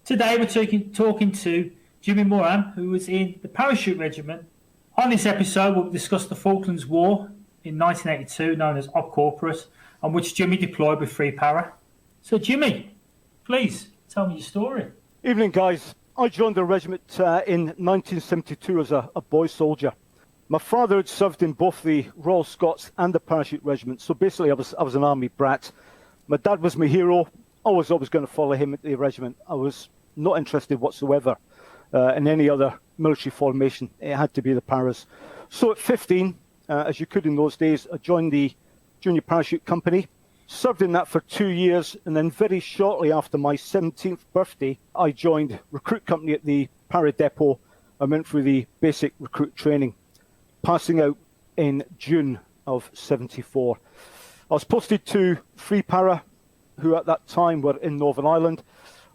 Today we're talking to Jimmy Morham, who was in the Parachute Regiment. On this episode, we'll discuss the Falklands War in 1982, known as Op Corporate, on which Jimmy deployed with Free Para. So, Jimmy, please tell me your story. Evening, guys. I joined the regiment in 1972 as a boy soldier. My father had served in both the Royal Scots and the Parachute Regiment, so basically I was an army brat. My dad was my hero. I was always going to follow him at the regiment. I was not interested whatsoever in any other military formation. It had to be the Paras. So at 15, as you could in those days, I joined the Junior Parachute Company, served in that for 2 years, and then very shortly after my 17th birthday, I joined recruit company at the Para Depot. I went through the basic recruit training, passing out in June of 74. I was posted to Free Para, who at that time were in Northern Ireland.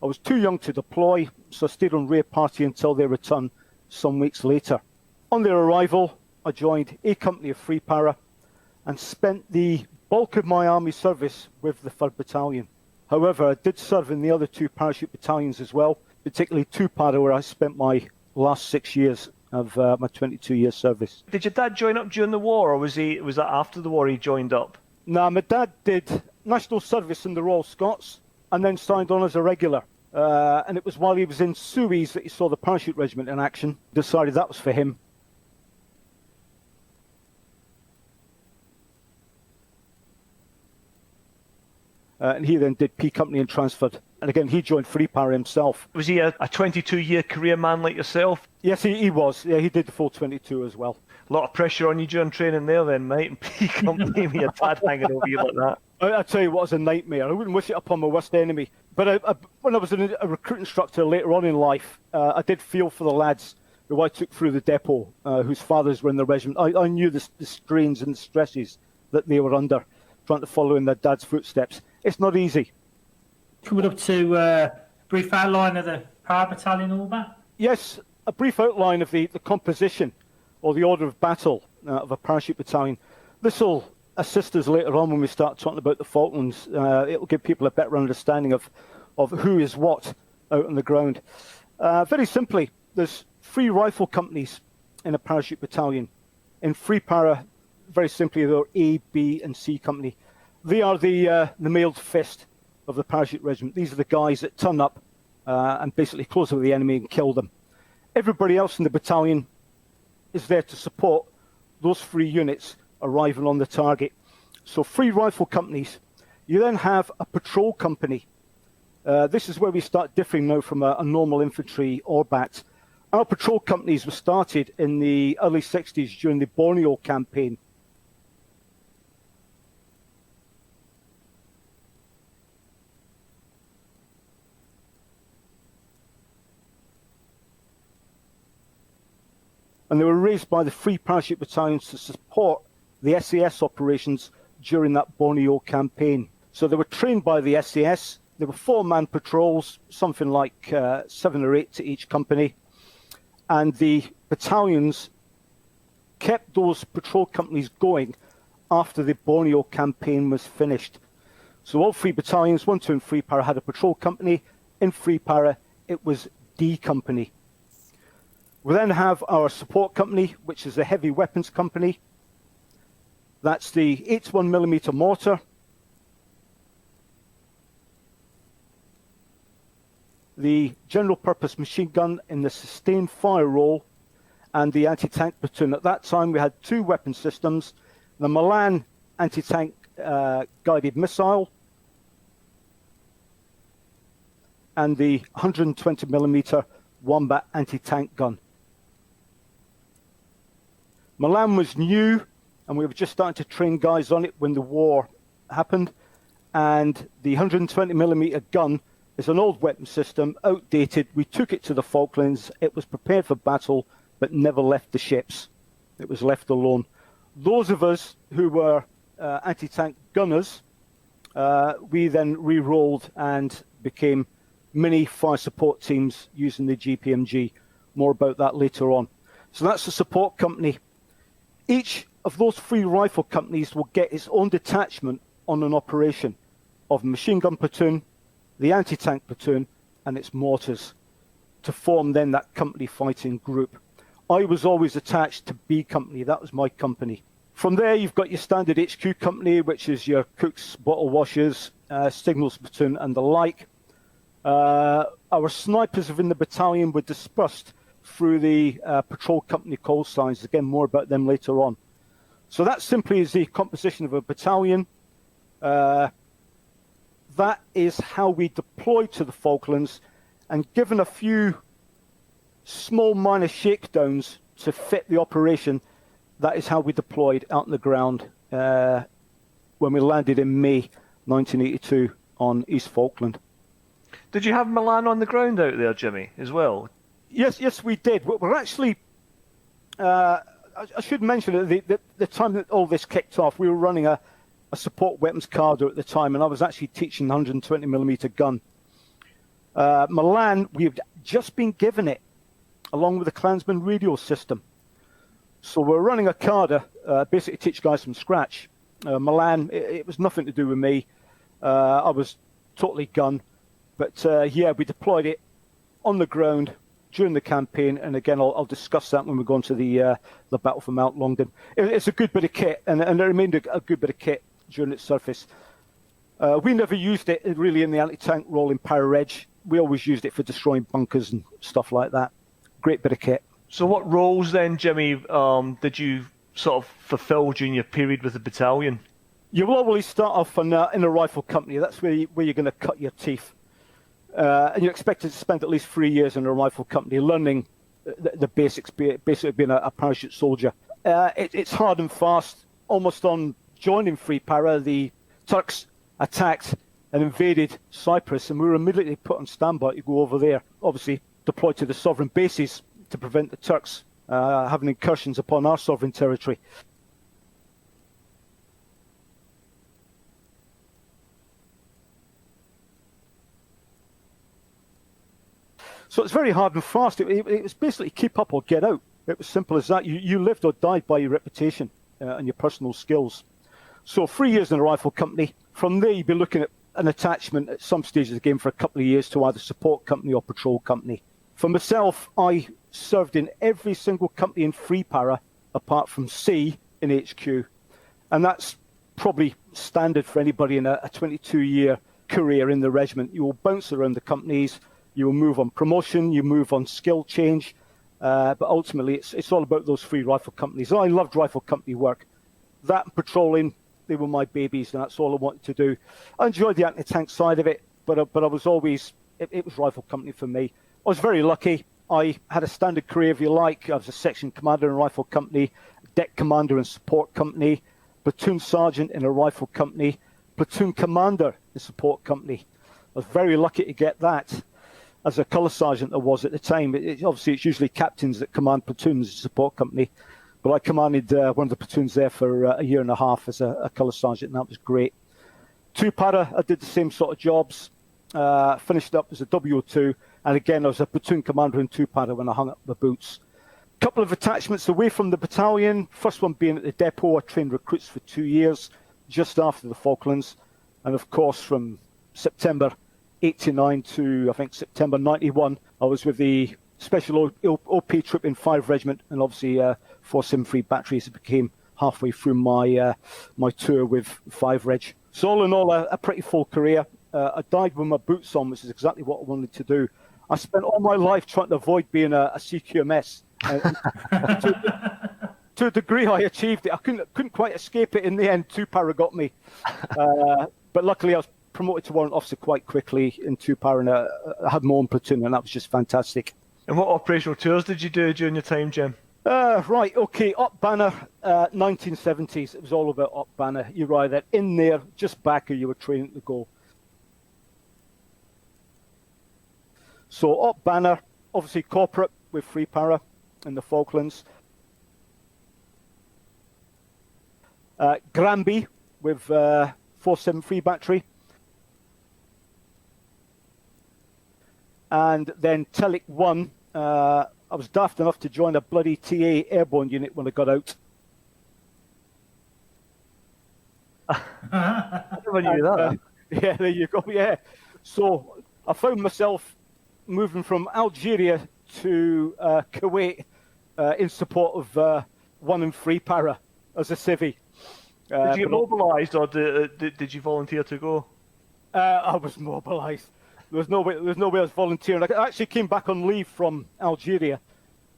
I was too young to deploy, so I stayed on Rear Party until their return some weeks later. On their arrival, I joined A Company of Free Para and spent the bulk of my army service with the 3rd Battalion. However, I did serve in the other 2 parachute battalions as well, particularly 2 Para, where I spent my last 6 years of my 22-year service. Did your dad join up during the war, or was that after the war he joined up? No, my dad did national service in the Royal Scots and then signed on as a regular. And it was while he was in Suez that he saw the Parachute Regiment in action, decided that was for him. And he then did P Company and transferred. And again, he joined Free Para himself. Was he a 22-year career man like yourself? Yes, he was. Yeah, he did the full 22 as well. A lot of pressure on you during training there then, mate, and P Company with your dad hanging over you like that. I tell you what, it was a nightmare. I wouldn't wish it upon my worst enemy. But when I was a recruit instructor later on in life, I did feel for the lads who I took through the depot, whose fathers were in the regiment. I knew the strains and the stresses that they were under, trying to follow in their dad's footsteps. It's not easy. Coming up to a brief outline of the Para Battalion, all that? Yes, a brief outline of the composition or the order of battle of a parachute battalion. This will assist us later on when we start talking about the Falklands. It will give people a better understanding of who is what out on the ground. Very simply, there's 3 rifle companies in a parachute battalion. In Free Para, very simply, there are A, B, and C Company. They are the mailed fist of the Parachute Regiment. These are the guys that turn up and basically close with the enemy and kill them. Everybody else in the battalion is there to support those 3 units arriving on the target. So 3 rifle companies. You then have a patrol company. This is where we start differing now from a normal infantry or BAT. Our patrol companies were started in the early 60s during the Borneo campaign. And they were raised by the Free Parachute Battalions to support the SAS operations during that Borneo campaign. So they were trained by the SAS. There were 4-man patrols, something like 7 or 8 to each company. And the battalions kept those patrol companies going after the Borneo campaign was finished. So all 3 battalions, 1, 2, and Free Para, had a patrol company. In Free Para, it was D Company. We then have our support company, which is the heavy weapons company. That's the 81mm mortar, the general purpose machine gun in the sustained fire role, and the anti-tank platoon. At that time, we had 2 weapon systems, the Milan anti-tank guided missile and the 120mm Wombat anti-tank gun. Milan was new, and we were just starting to train guys on it when the war happened. And the 120mm gun is an old weapon system, outdated. We took it to the Falklands. It was prepared for battle, but never left the ships. It was left alone. Those of us who were anti-tank gunners, we then re-rolled and became mini fire support teams using the GPMG. More about that later on. So that's the support company. Each of those 3 rifle companies will get its own detachment on an operation of machine gun platoon, the anti-tank platoon, and its mortars to form then that company fighting group. I was always attached to B Company. That was my company. From there, you've got your standard HQ company, which is your cooks, bottle washers, signals platoon, and the like. Our snipers within the battalion were dispersed through the patrol company call signs. Again, more about them later on. So that simply is the composition of a battalion. That is how we deployed to the Falklands, and given a few small minor shakedowns to fit the operation, that is how we deployed out on the ground when we landed in May 1982 on East Falkland. Did you have Milan on the ground out there, Jimmy, as well? Yes, we did. We're actually, I should mention that the time that all this kicked off, we were running a support weapons cadre at the time, and I was actually teaching 120mm gun. Milan, we had just been given it, along with the Klansman radio system. So we're running a cadre, basically teach guys from scratch. Milan, it was nothing to do with me. I was totally gun. But yeah, we deployed it on the ground during the campaign, and again, I'll discuss that when we go into the battle for Mount Longdon. It's a good bit of kit, and it remained a good bit of kit during its surface. We never used it really in the anti-tank role in Para-Reg. We always used it for destroying bunkers and stuff like that. Great bit of kit. So what roles then, Jimmy, did you sort of fulfill during your period with the battalion? You will always start off in a rifle company. That's where you're going to cut your teeth. And you're expected to spend at least 3 years in a rifle company learning the basics, basically being a parachute soldier. It's hard and fast. Almost on joining Free Para, the Turks attacked and invaded Cyprus, and we were immediately put on standby to go over there. Obviously, deployed to the sovereign bases to prevent the Turks having incursions upon our sovereign territory. So it's very hard and fast. It was basically keep up or get out. It was simple as that. You lived or died by your reputation and your personal skills. So 3 years in a rifle company. From there, you'd be looking at an attachment at some stage of the game for a couple of years to either support company or patrol company. For myself, I served in every single company in Free Para, apart from C in HQ. And that's probably standard for anybody in a 22-year career in the regiment. You will bounce around the companies. You will move on promotion, you move on skill change, but ultimately it's all about those three rifle companies. I loved rifle company work. That and patrolling, they were my babies, and that's all I wanted to do. I enjoyed the anti-tank side of it, but I was always, it was rifle company for me. I was very lucky. I had a standard career, if you like. I was a section commander in a rifle company, deck commander in support company, platoon sergeant in a rifle company, platoon commander in a support company. I was very lucky to get that. As a colour sergeant there was at the time. Obviously, it's usually captains that command platoons as a support company. But I commanded one of the platoons there for a year and a half as a colour sergeant, and that was great. 2 Para, I did the same sort of jobs. Finished up as a WO2, and again, I was a platoon commander in 2 Para when I hung up the boots. A couple of attachments away from the battalion. First one being at the depot. I trained recruits for 2 years, just after the Falklands. And of course, from September 89 to, I think, September 91, I was with the Special OP Troop in 5 Regiment, and obviously 473 batteries. It became halfway through my tour with 5 Reg. So all in all, a pretty full career. I died with my boots on, which is exactly what I wanted to do. I spent all my life trying to avoid being a CQMS. To a degree, I achieved it. I couldn't quite escape it in the end. 2 Para got me. But luckily, I was promoted to warrant officer quite quickly in 2 Para, and I had my own platoon, and that was just fantastic. And what operational tours did you do during your time, Jim? Right, okay, Op Banner, 1970s. It was all about Op Banner. You're either in there, just back, or you were training to go. So Op Banner, obviously corporate with Free Para in the Falklands. Granby with 473 battery. And then Telic 1, I was daft enough to join a bloody TA airborne unit when I got out. I never knew that. Yeah, there you go, yeah. So I found myself moving from Algeria to Kuwait in support of 1 and 3 para as a civvy. Did you get mobilised, or did you volunteer to go? I was mobilised. There was no way I was volunteering. I actually came back on leave from Algeria.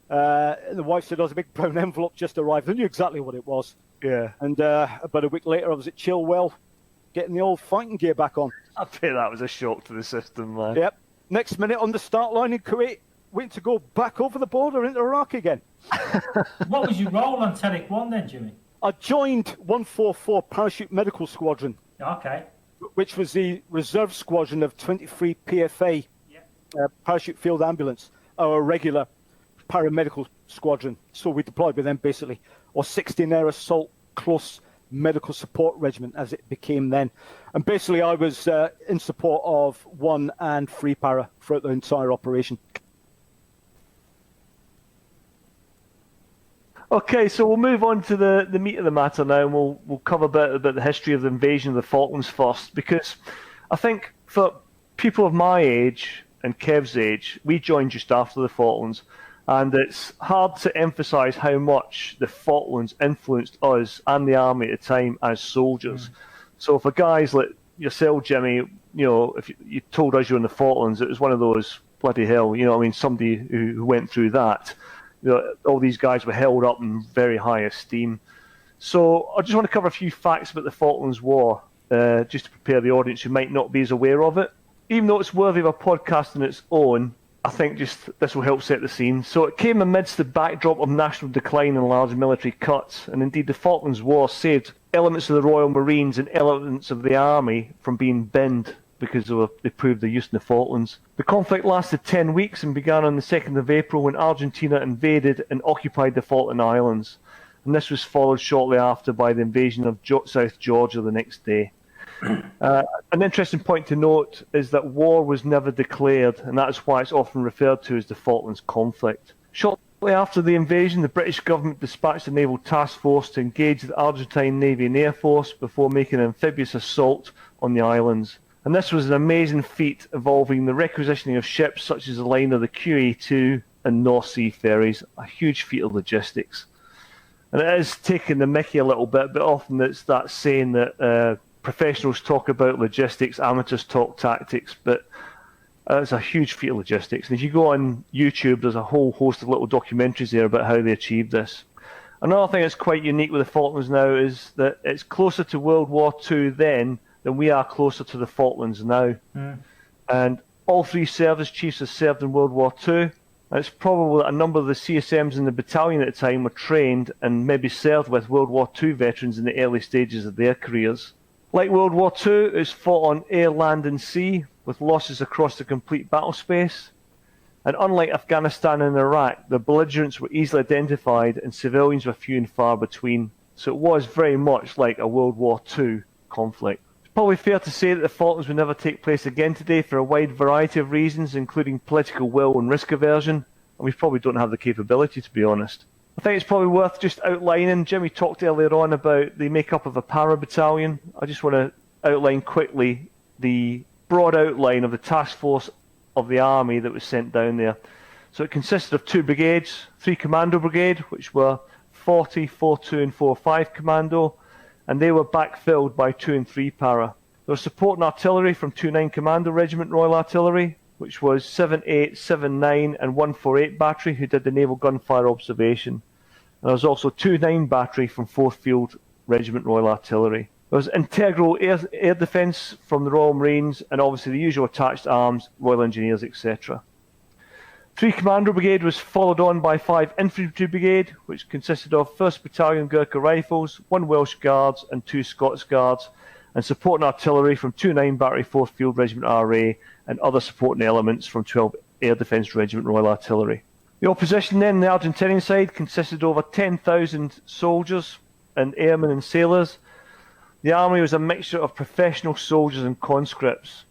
The wife said, "Oh, there's a big brown envelope just arrived." I knew exactly what it was. Yeah. And about a week later, I was at Chilwell, getting the old fighting gear back on. I bet that was a shock to the system, man. Yep. Next minute on the start line in Kuwait, waiting to go back over the border into Iraq again. What was your role on Telic 1 then, Jimmy? I joined 144 Parachute Medical Squadron, Okay. which was the reserve squadron of 23 PFA Parachute Field Ambulance, our regular paramedical squadron. So we deployed with them basically, or 16 Air Assault Close Medical Support Regiment as it became then. And basically I was in support of 1 and 3 para throughout the entire operation. Okay, so we'll move on to the meat of the matter now, and we'll cover a bit about the history of the invasion of the Falklands first, because I think for people of my age and Kev's age, we joined just after the Falklands, and it's hard to emphasise how much the Falklands influenced us and the army at the time as soldiers. So for guys like yourself, Jimmy, if you told us you were in the Falklands, it was one of those, bloody hell, somebody who went through that. All these guys were held up in very high esteem. So I just want to cover a few facts about the Falklands War, just to prepare the audience who might not be as aware of it. Even though it's worthy of a podcast on its own, I think just this will help set the scene. So it came amidst the backdrop of national decline and large military cuts, and indeed the Falklands War saved elements of the Royal Marines and elements of the army from being binned because they proved their use in the Falklands. The conflict lasted 10 weeks and began on the 2nd of April when Argentina invaded and occupied the Falkland Islands. And this was followed shortly after by the invasion of South Georgia the next day. An interesting point to note is that war was never declared, and that's why it's often referred to as the Falklands conflict. Shortly after the invasion, the British government dispatched a naval task force to engage the Argentine Navy and Air Force before making an amphibious assault on the islands. And this was an amazing feat involving the requisitioning of ships such as the line of the QA2 and North Sea ferries, a huge feat of logistics. And it is taking the mickey a little bit, but often it's that saying that professionals talk about logistics, amateurs talk tactics, but it's a huge feat of logistics. And if you go on YouTube, there's a whole host of little documentaries there about how they achieved this. Another thing that's quite unique with the Falklands now is that it's closer to World War II then than we are closer to the Falklands now. And all 3 service chiefs have served in World War II. And it's probable that a number of the CSMs in the battalion at the time were trained and maybe served with World War II veterans in the early stages of their careers. Like World War II, it was fought on air, land and sea, with losses across the complete battle space. And unlike Afghanistan and Iraq, the belligerents were easily identified and civilians were few and far between. So it was very much like a World War II conflict. Probably fair to say that the Falklands will never take place again today for a wide variety of reasons, including political will and risk aversion, and we probably don't have the capability, to be honest. I think it's probably worth just outlining. Jimmy talked earlier on about the makeup of a para-battalion. I just want to outline quickly the broad outline of the task force of the army that was sent down there. So it consisted of 2 brigades, 3 commando brigade, which were 40, 42 and 45 commando, and they were backfilled by 2 and 3 para. There was support and artillery from 2-9 Commando Regiment Royal Artillery, which was 7-8, 7-9 and 148 Battery, who did the naval gunfire observation. And there was also 2-9 Battery from 4th Field Regiment Royal Artillery. There was integral air defence from the Royal Marines, and obviously the usual attached arms, Royal Engineers, etc. 3 Commando Brigade was followed on by 5 Infantry Brigade, which consisted of 1st Battalion Gurkha Rifles, 1 Welsh Guards and 2 Scots Guards, and support and artillery from 2-9 Battery 4th Field Regiment RA and other supporting elements from 12 Air Defence Regiment Royal Artillery. The opposition then, the Argentinian side, consisted of over 10,000 soldiers and airmen and sailors. The army was a mixture of professional soldiers and conscripts.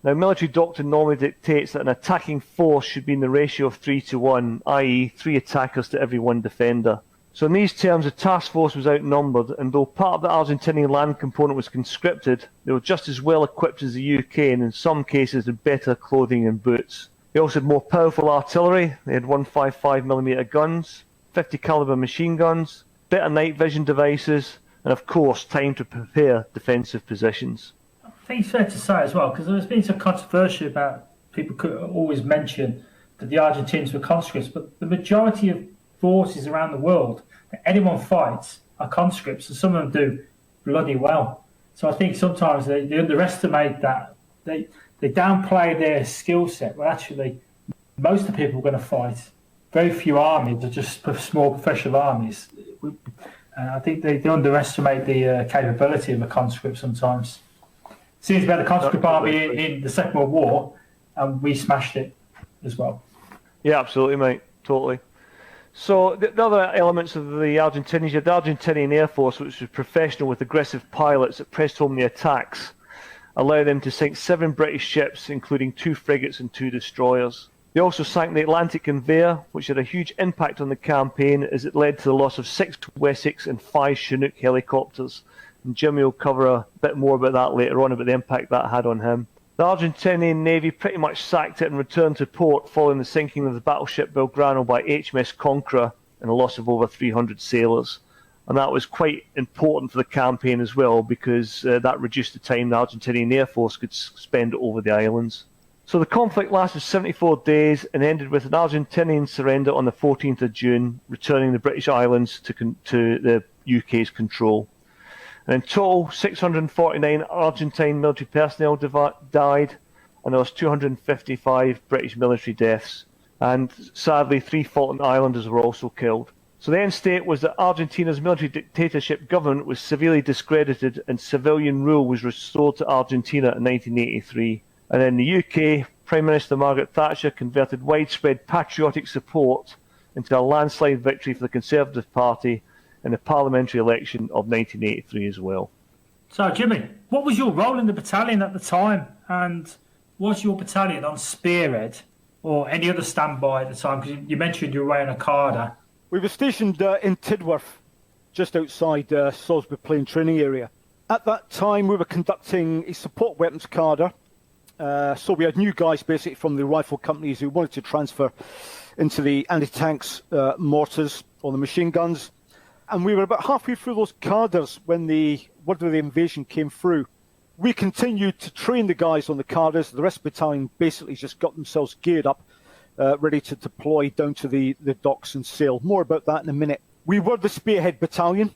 Now, military doctrine normally dictates that an attacking force should be in the ratio of 3-1, i.e. 3 attackers to every 1 defender. So in these terms, the task force was outnumbered, and though part of the Argentinian land component was conscripted, they were just as well equipped as the UK, and in some cases had better clothing and boots. They also had more powerful artillery. They had 155mm guns, 50 caliber machine guns, better night vision devices, and of course time to prepare defensive positions. I think it's fair to say as well, because there's been some controversy about people could always mention that the Argentines were conscripts, but the majority of forces around the world that anyone fights are conscripts, and some of them do bloody well. So I think sometimes they underestimate that. They downplay their skill set, but actually most of the people are going to fight. Very few armies are just small professional armies. I think they underestimate the capability of a conscript sometimes. Seems about the conscript army in the Second World War, and we smashed it as well. Yeah, absolutely, mate. Totally. So the other elements of the Argentinians, you had the Argentinian Air Force, which was professional with aggressive pilots that pressed home the attacks, allowing them to sink 7 British ships, including 2 frigates and 2 destroyers. They also sank the Atlantic Conveyor, which had a huge impact on the campaign as it led to the loss of 6 Wessex and 5 Chinook helicopters. And Jimmy will cover a bit more about that later on, about the impact that had on him. The Argentinian Navy pretty much sacked it and returned to port following the sinking of the battleship Belgrano by HMS Conqueror and a loss of over 300 sailors. And that was quite important for the campaign as well, because that reduced the time the Argentinian Air Force could spend over the islands. So the conflict lasted 74 days and ended with an Argentinian surrender on the 14th of June, returning the British islands to the UK's control. And in total, 649 Argentine military personnel died, and there was 255 British military deaths. And sadly, 3 Falkland Islanders were also killed. So the end state was that Argentina's military dictatorship government was severely discredited and civilian rule was restored to Argentina in 1983. And in the UK, Prime Minister Margaret Thatcher converted widespread patriotic support into a landslide victory for the Conservative Party in the parliamentary election of 1983 as well. So, Jimmy, what was your role in the battalion at the time? And was your battalion on spearhead or any other standby at the time? Because you mentioned you were away on a Carter. We were stationed in Tidworth, just outside Salisbury Plain training area. At that time, we were conducting a support weapons Carter. So we had new guys basically from the rifle companies who wanted to transfer into the anti-tanks mortars or the machine guns. And we were about halfway through those Carders when the word of the invasion came through. We continued to train the guys on the Carders. The rest of the battalion basically just got themselves geared up, ready to deploy down to the docks and sail. More about that in a minute. We were the spearhead battalion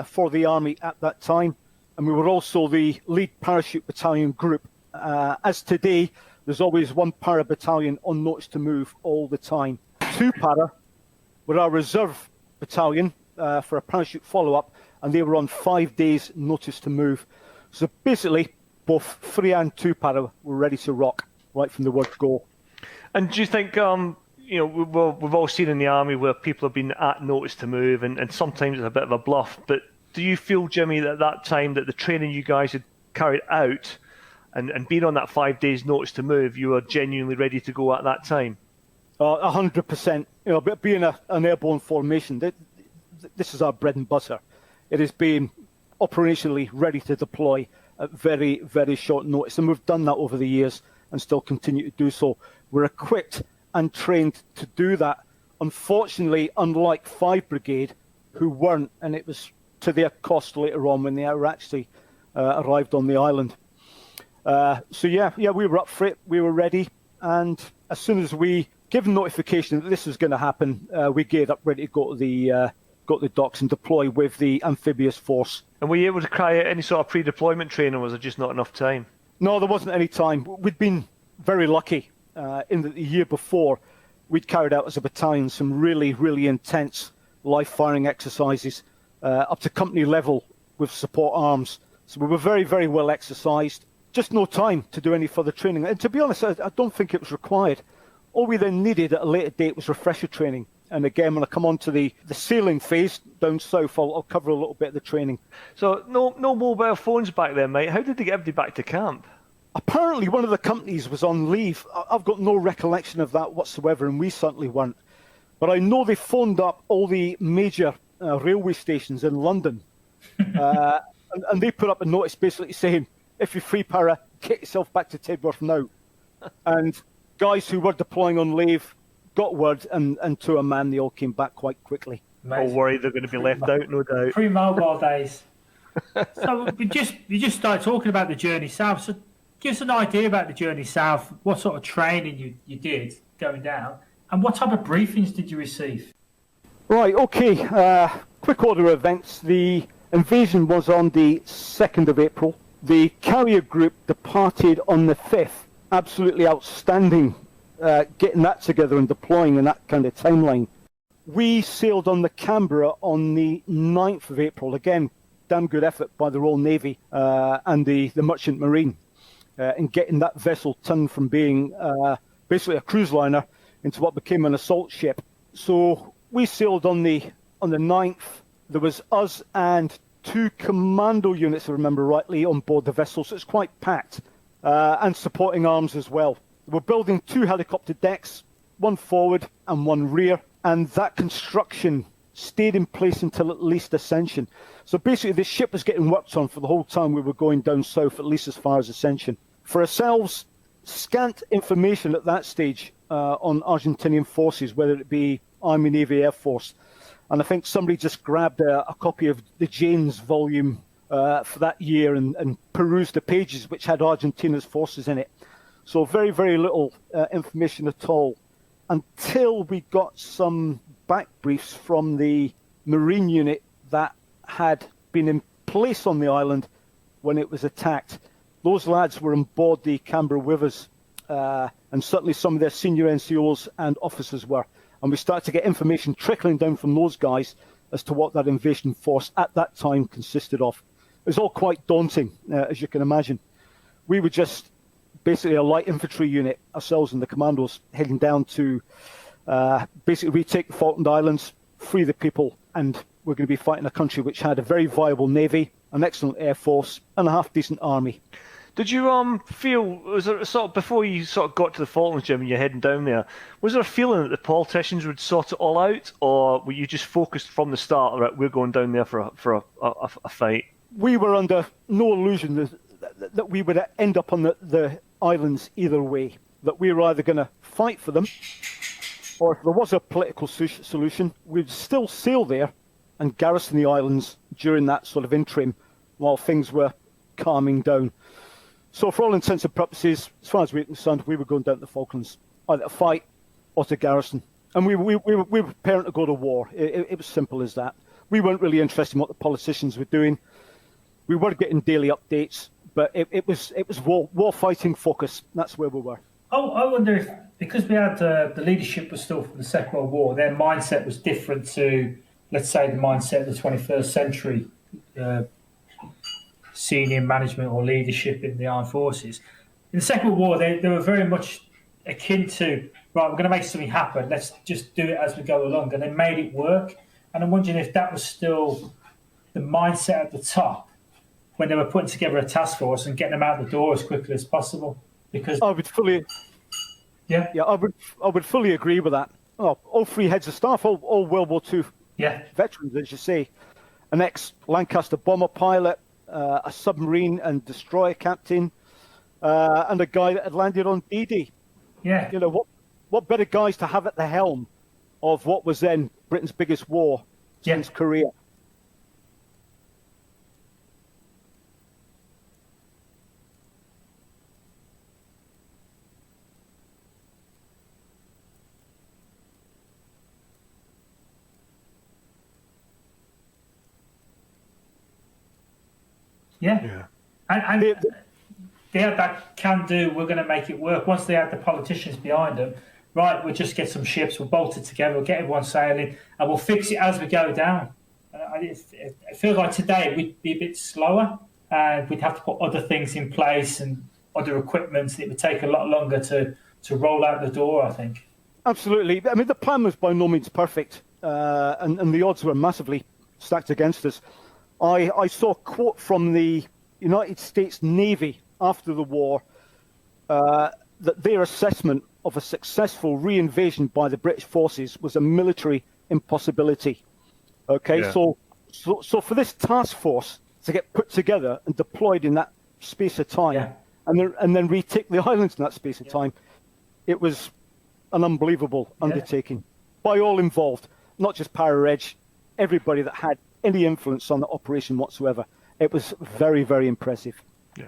for the army at that time, and we were also the lead parachute battalion group. As today, there's always 1 para battalion on notice to move all the time. 2 para were our reserve battalion for a parachute follow-up, and they were on 5 days notice to move. So basically, both 3 and 2 para were ready to rock right from the word go. And do you think, we've all seen in the army where people have been at notice to move, and sometimes it's a bit of a bluff, but do you feel, Jimmy, that at that time that the training you guys had carried out and being on that 5 days notice to move, you were genuinely ready to go at that time? 100%. But being an airborne formation, this is our bread and butter. It is being operationally ready to deploy at very, very short notice. And we've done that over the years and still continue to do so. We're equipped and trained to do that. Unfortunately, unlike 5 Brigade, who weren't, and it was to their cost later on when they were actually arrived on the island. We were up for it. We were ready. And as soon as we given notification that this was going to happen, we geared up ready to go to the docks and deploy with the amphibious force. And were you able to carry out any sort of pre-deployment training, or was there just not enough time? No, there wasn't any time. We'd been very lucky in that the year before we'd carried out as a battalion some really, really intense live firing exercises up to company level with support arms. So we were very, very well exercised. Just no time to do any further training. And to be honest, I don't think it was required. All we then needed at a later date was refresher training. And again, when I come on to the sailing phase down south, I'll cover a little bit of the training. So no mobile phones back then, mate. How did they get everybody back to camp? Apparently, one of the companies was on leave. I've got no recollection of that whatsoever, and we certainly weren't. But I know they phoned up all the major railway stations in London. And they put up a notice basically saying, if you're free para, get yourself back to Tidworth now. And guys who were deploying on leave got word, and to a man, they all came back quite quickly. All worried they're going to be left out, no doubt. Pre-mobile days. So you just started talking about the journey south. So give us an idea about the journey south. What sort of training you did going down, and what type of briefings did you receive? Right, okay. Quick order of events. The invasion was on the 2nd of April. The carrier group departed on the 5th. Absolutely outstanding getting that together and deploying in that kind of timeline. We sailed on the Canberra on the 9th of April. Again, damn good effort by the Royal Navy and the Merchant Marine in getting that vessel turned from being basically a cruise liner into what became an assault ship. So we sailed on the 9th. There was us and 2 commando units, if I remember rightly, on board the vessel, so it's quite packed, and supporting arms as well. We're building 2 helicopter decks, one forward and one rear, and that construction stayed in place until at least Ascension. So basically this ship was getting worked on for the whole time we were going down south, at least as far as Ascension. For ourselves, scant information at that stage on Argentinian forces, whether it be Army, Navy, Air Force. And I think somebody just grabbed a copy of the Jane's volume for that year and perused the pages which had Argentina's forces in it. So very, very little information at all until we got some back briefs from the Marine unit that had been in place on the island when it was attacked. Those lads were on board the Canberra with us, and certainly some of their senior NCOs and officers were. And we started to get information trickling down from those guys as to what that invasion force at that time consisted of. It was all quite daunting, as you can imagine. We were just basically a light infantry unit, ourselves and the commandos, heading down to basically retake the Falkland Islands, free the people, and we're going to be fighting a country which had a very viable navy, an excellent air force, and a half-decent army. Did you feel, was there sort of, before you sort of got to the Falklands, Jim, and you're heading down there, was there a feeling that the politicians would sort it all out, or were you just focused from the start, right, we're going down there for a fight? We were under no illusion that we would end up on the islands either way, that we were either going to fight for them, or if there was a political solution, we'd still sail there and garrison the islands during that sort of interim while things were calming down. So for all intents and purposes, as far as we were concerned, we were going down to the Falklands, either to fight or to garrison. And we were preparing to go to war. It was simple as that. We weren't really interested in what the politicians were doing. We were getting daily updates, but it was war fighting focus. That's where we were. Oh, I wonder if, because we had the leadership was still from the Second World War, their mindset was different to, let's say, the mindset of the 21st century senior management or leadership in the armed forces. In the Second World War, they were very much akin to, right, we're going to make something happen, let's just do it as we go along, and they made it work. And I'm wondering if that was still the mindset at the top when they were putting together a task force and getting them out the door as quickly as possible. Because I would fully, I would fully agree with that. Oh, all 3 heads of staff, all World War II veterans, as you say, an ex-Lancaster bomber pilot, a submarine and destroyer captain, and a guy that had landed on D-Day. Yeah. You know, what better guys to have at the helm of what was then Britain's biggest war since Korea. Yeah. And they had that can-do, we're going to make it work. Once they had the politicians behind them, right, we'll just get some ships, we'll bolt it together, we'll get everyone sailing, and we'll fix it as we go down. It feels like today we'd be a bit slower, and we'd have to put other things in place and other equipment. It would take a lot longer to roll out the door, I think. Absolutely. I mean, the plan was by no means perfect, and the odds were massively stacked against us. I saw a quote from the United States Navy after the war that their assessment of a successful reinvasion by the British forces was a military impossibility. Okay, so for this task force to get put together and deployed in that space of time, and then retake the islands in that space of time, It was an unbelievable undertaking by all involved, not just Para-Reg, everybody that had any influence on the operation whatsoever. It was very, very impressive. Yeah.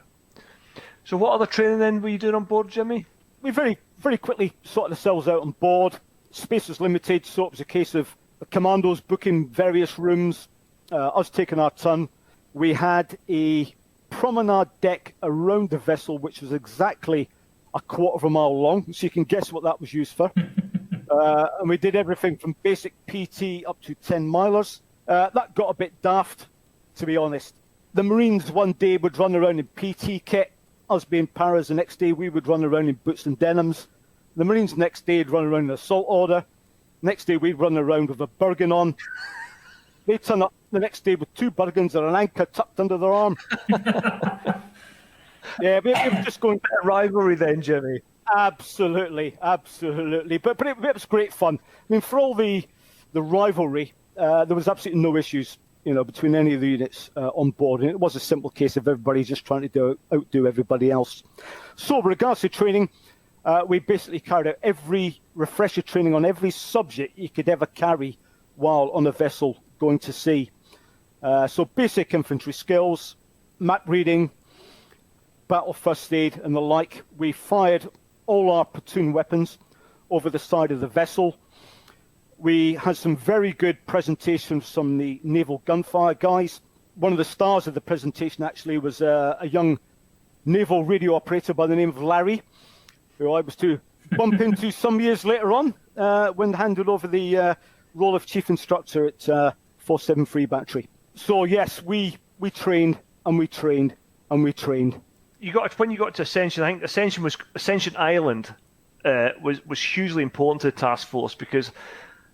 So what other training then were you doing on board, Jimmy? We very, very quickly sorted ourselves out on board. Space was limited, so it was a case of the commandos booking various rooms, us taking our turn. We had a promenade deck around the vessel, which was exactly a quarter of a mile long, so you can guess what that was used for. And we did everything from basic PT up to 10 milers. That got a bit daft, to be honest. The Marines one day would run around in PT kit. Us being paras, the next day we would run around in boots and denims. The Marines next day would run around in assault order. Next day we'd run around with a Bergen on. They turn up the next day with 2 Bergens and an anchor tucked under their arm. Yeah, we were just going... A rivalry then, Jimmy. Absolutely, absolutely. But it was great fun. I mean, for all the rivalry, there was absolutely no issues, between any of the units on board. And it was a simple case of everybody just trying to outdo everybody else. So with regards to training, we basically carried out every refresher training on every subject you could ever carry while on a vessel going to sea. So basic infantry skills, map reading, battle first aid and the like. We fired all our platoon weapons over the side of the vessel. We had some very good presentations from the naval gunfire guys. One of the stars of the presentation actually was a young naval radio operator by the name of Larry, who I was to bump into some years later on when handed over the role of chief instructor at 473 Battery. So yes, we trained and we trained and we trained. When you got to Ascension, I think Ascension Island was hugely important to the task force, because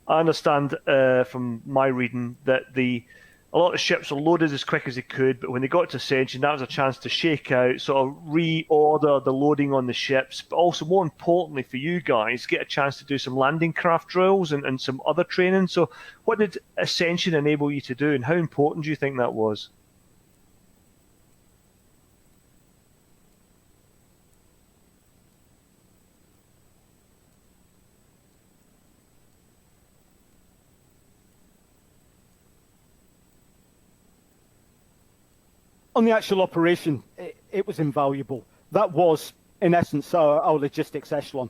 I understand from my reading that a lot of ships were loaded as quick as they could, but when they got to Ascension, that was a chance to shake out, sort of reorder the loading on the ships, but also more importantly for you guys, get a chance to do some landing craft drills and some other training. So what did Ascension enable you to do, and how important do you think that was? On the actual operation, it was invaluable. That was, in essence, our logistics echelon.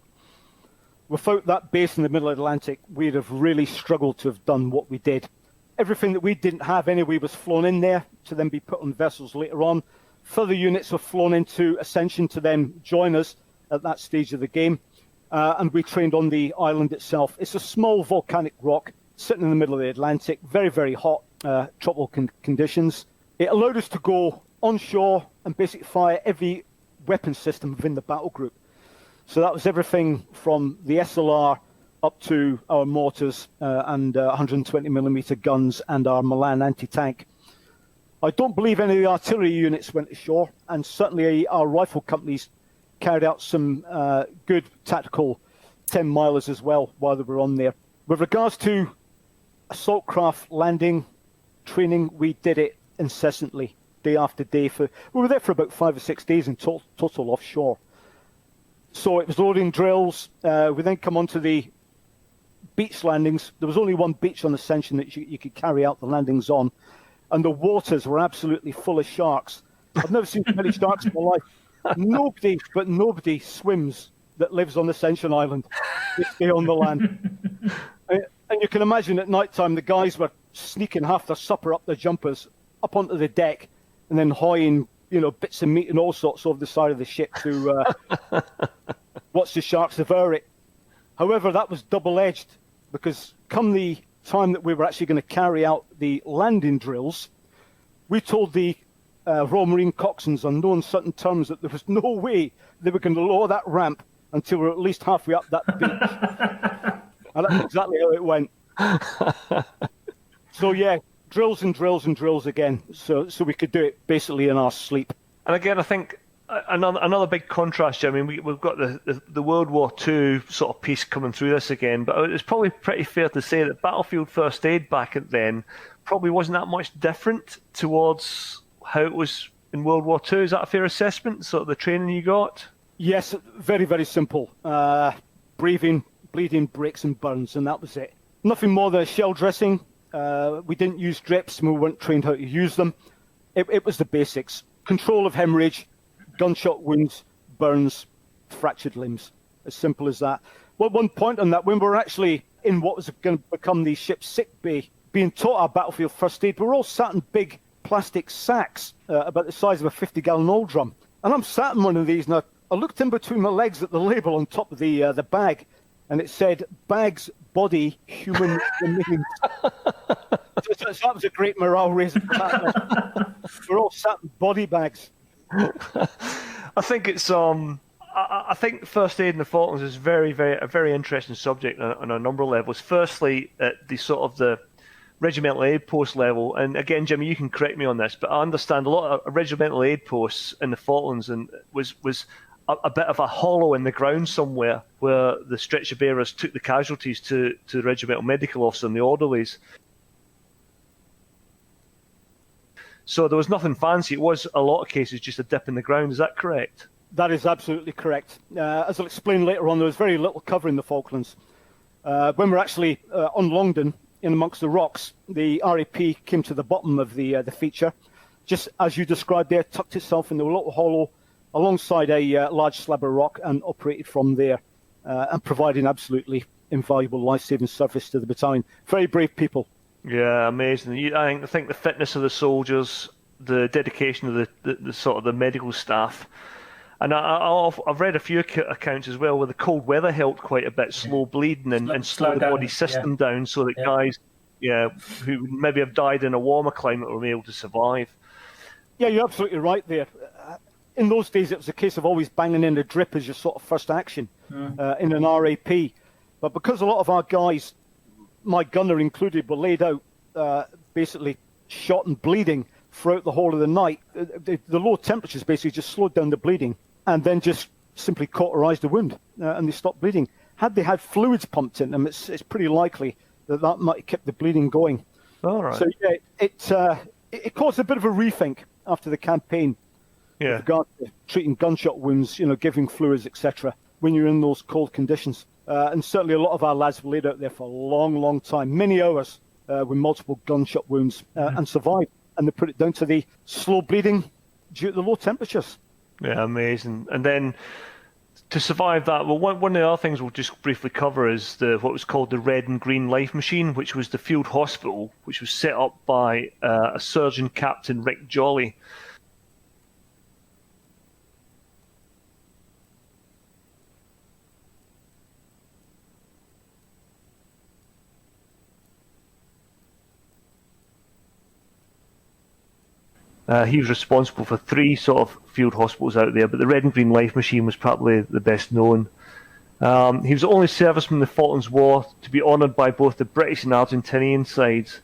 Without that base in the Middle Atlantic, we'd have really struggled to have done what we did. Everything that we didn't have anyway was flown in there to then be put on vessels later on. Further units were flown into Ascension to then join us at that stage of the game. And we trained on the island itself. It's a small volcanic rock sitting in the middle of the Atlantic, very, very hot tropical conditions. It allowed us to go onshore and basically fire every weapon system within the battle group. So that was everything from the SLR up to our mortars and 120mm guns and our Milan anti-tank. I don't believe any of the artillery units went ashore, and certainly our rifle companies carried out some good tactical 10-milers as well while they were on there. With regards to assault craft landing training, we did it incessantly, day after day. We were there for about 5 or 6 days in total offshore. So it was loading drills. We then come onto the beach landings. There was only one beach on Ascension that you could carry out the landings on, and the waters were absolutely full of sharks. I've never seen so many sharks in my life. Nobody swims that lives on Ascension Island. They stay on the land. And you can imagine at night time the guys were sneaking half their supper up their jumpers up onto the deck, and then hoying, bits of meat and all sorts over the side of the ship to watch the sharks devour it. However, that was double-edged, because come the time that we were actually going to carry out the landing drills, we told the Royal Marine coxswains on no uncertain terms that there was no way they were going to lower that ramp until we were at least halfway up that beach. And that's exactly how it went. So yeah, drills and drills and drills again, so we could do it basically in our sleep. And again, I think another big contrast, I mean, we've got the World War II sort of piece coming through this again, but it's probably pretty fair to say that battlefield first aid back then probably wasn't that much different towards how it was in World War II. Is that a fair assessment, sort of the training you got? Yes, very, very simple. Breathing, bleeding, breaks and burns, and that was it. Nothing more than shell dressing. We didn't use drips, and we weren't trained how to use them. It was the basics. Control of hemorrhage, gunshot wounds, burns, fractured limbs. As simple as that. Well, one point on that, when we were actually in what was going to become the ship's sick bay, being taught our battlefield first aid, we were all sat in big plastic sacks about the size of a 50-gallon oil drum. And I'm sat in one of these, and I looked in between my legs at the label on top of the bag, and it said, bags, body, human remains. So that was a great morale raiser for that. We're all sat in body bags. I think it's I think first aid in the Falklands is a very interesting subject on a number of levels. Firstly, at the sort of the regimental aid post level, and again, Jimmy, you can correct me on this, but I understand a lot of regimental aid posts in the Falklands and was a bit of a hollow in the ground somewhere where the stretcher bearers took the casualties to the regimental medical officer and the orderlies. So there was nothing fancy. It was a lot of cases just a dip in the ground. Is that correct? That is absolutely correct. As I'll explain later on, there was very little cover in the Falklands. When we're actually on Longdon, in amongst the rocks, the RAP came to the bottom of the feature, just as you described there, tucked itself into a little hollow alongside a large slab of rock and operated from there, and providing absolutely invaluable life-saving service to the battalion. Very brave people. Yeah, amazing. I think the fitness of the soldiers, the dedication of the sort of the medical staff, and I've read a few accounts as well where the cold weather helped quite a bit, slow bleeding and slow the body system down, so that guys, who maybe have died in a warmer climate were able to survive. Yeah, you're absolutely right there. In those days, it was a case of always banging in a drip as your sort of first action in an RAP. But because a lot of our guys, my gunner included, were laid out basically shot and bleeding throughout the whole of the night, the low temperatures basically just slowed down the bleeding and then just simply cauterized the wound and they stopped bleeding. Had they had fluids pumped in them, it's pretty likely that might have kept the bleeding going. All right. So yeah, it caused a bit of a rethink after the campaign. Yeah. With regard to treating gunshot wounds, giving fluids, etc., when you're in those cold conditions. And certainly a lot of our lads were laid out there for a long, long time, many hours, with multiple gunshot wounds, and survived. And they put it down to the slow bleeding due to the low temperatures. Yeah, amazing. And then to survive that, well, one of the other things we'll just briefly cover is what was called the Red and Green Life Machine, which was the field hospital, which was set up by a surgeon captain, Rick Jolly. He was responsible for 3 sort of field hospitals out there, but the Red and Green Life Machine was probably the best known. He was the only serviceman in the Falklands War to be honoured by both the British and Argentinian sides,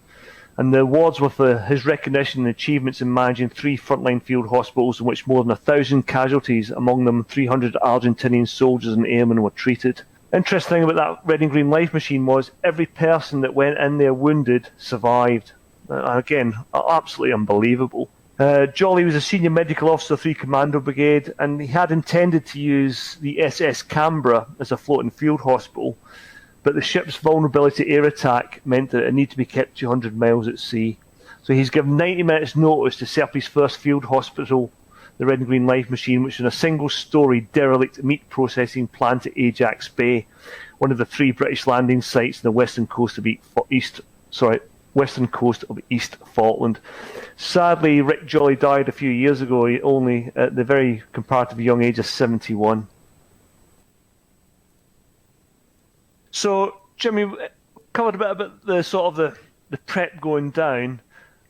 and the awards were for his recognition and achievements in managing 3 frontline field hospitals in which more than 1,000 casualties, among them 300 Argentinian soldiers and airmen, were treated. Interesting thing about that Red and Green Life Machine was every person that went in there wounded survived. Again, absolutely unbelievable. Jolly was a senior medical officer of 3 Commando Brigade, and he had intended to use the SS Canberra as a floating field hospital, but the ship's vulnerability to air attack meant that it needed to be kept 200 miles at sea. So he's given 90 minutes notice to set up his first field hospital, the Red and Green Life Machine, which is a single-storey derelict meat processing plant at Ajax Bay, one of the 3 British landing sites on the western coast of East Falkland. Sadly, Rick Jolly died a few years ago, only at the very comparatively young age of 71. So, Jimmy, covered a bit about the sort of the prep going down,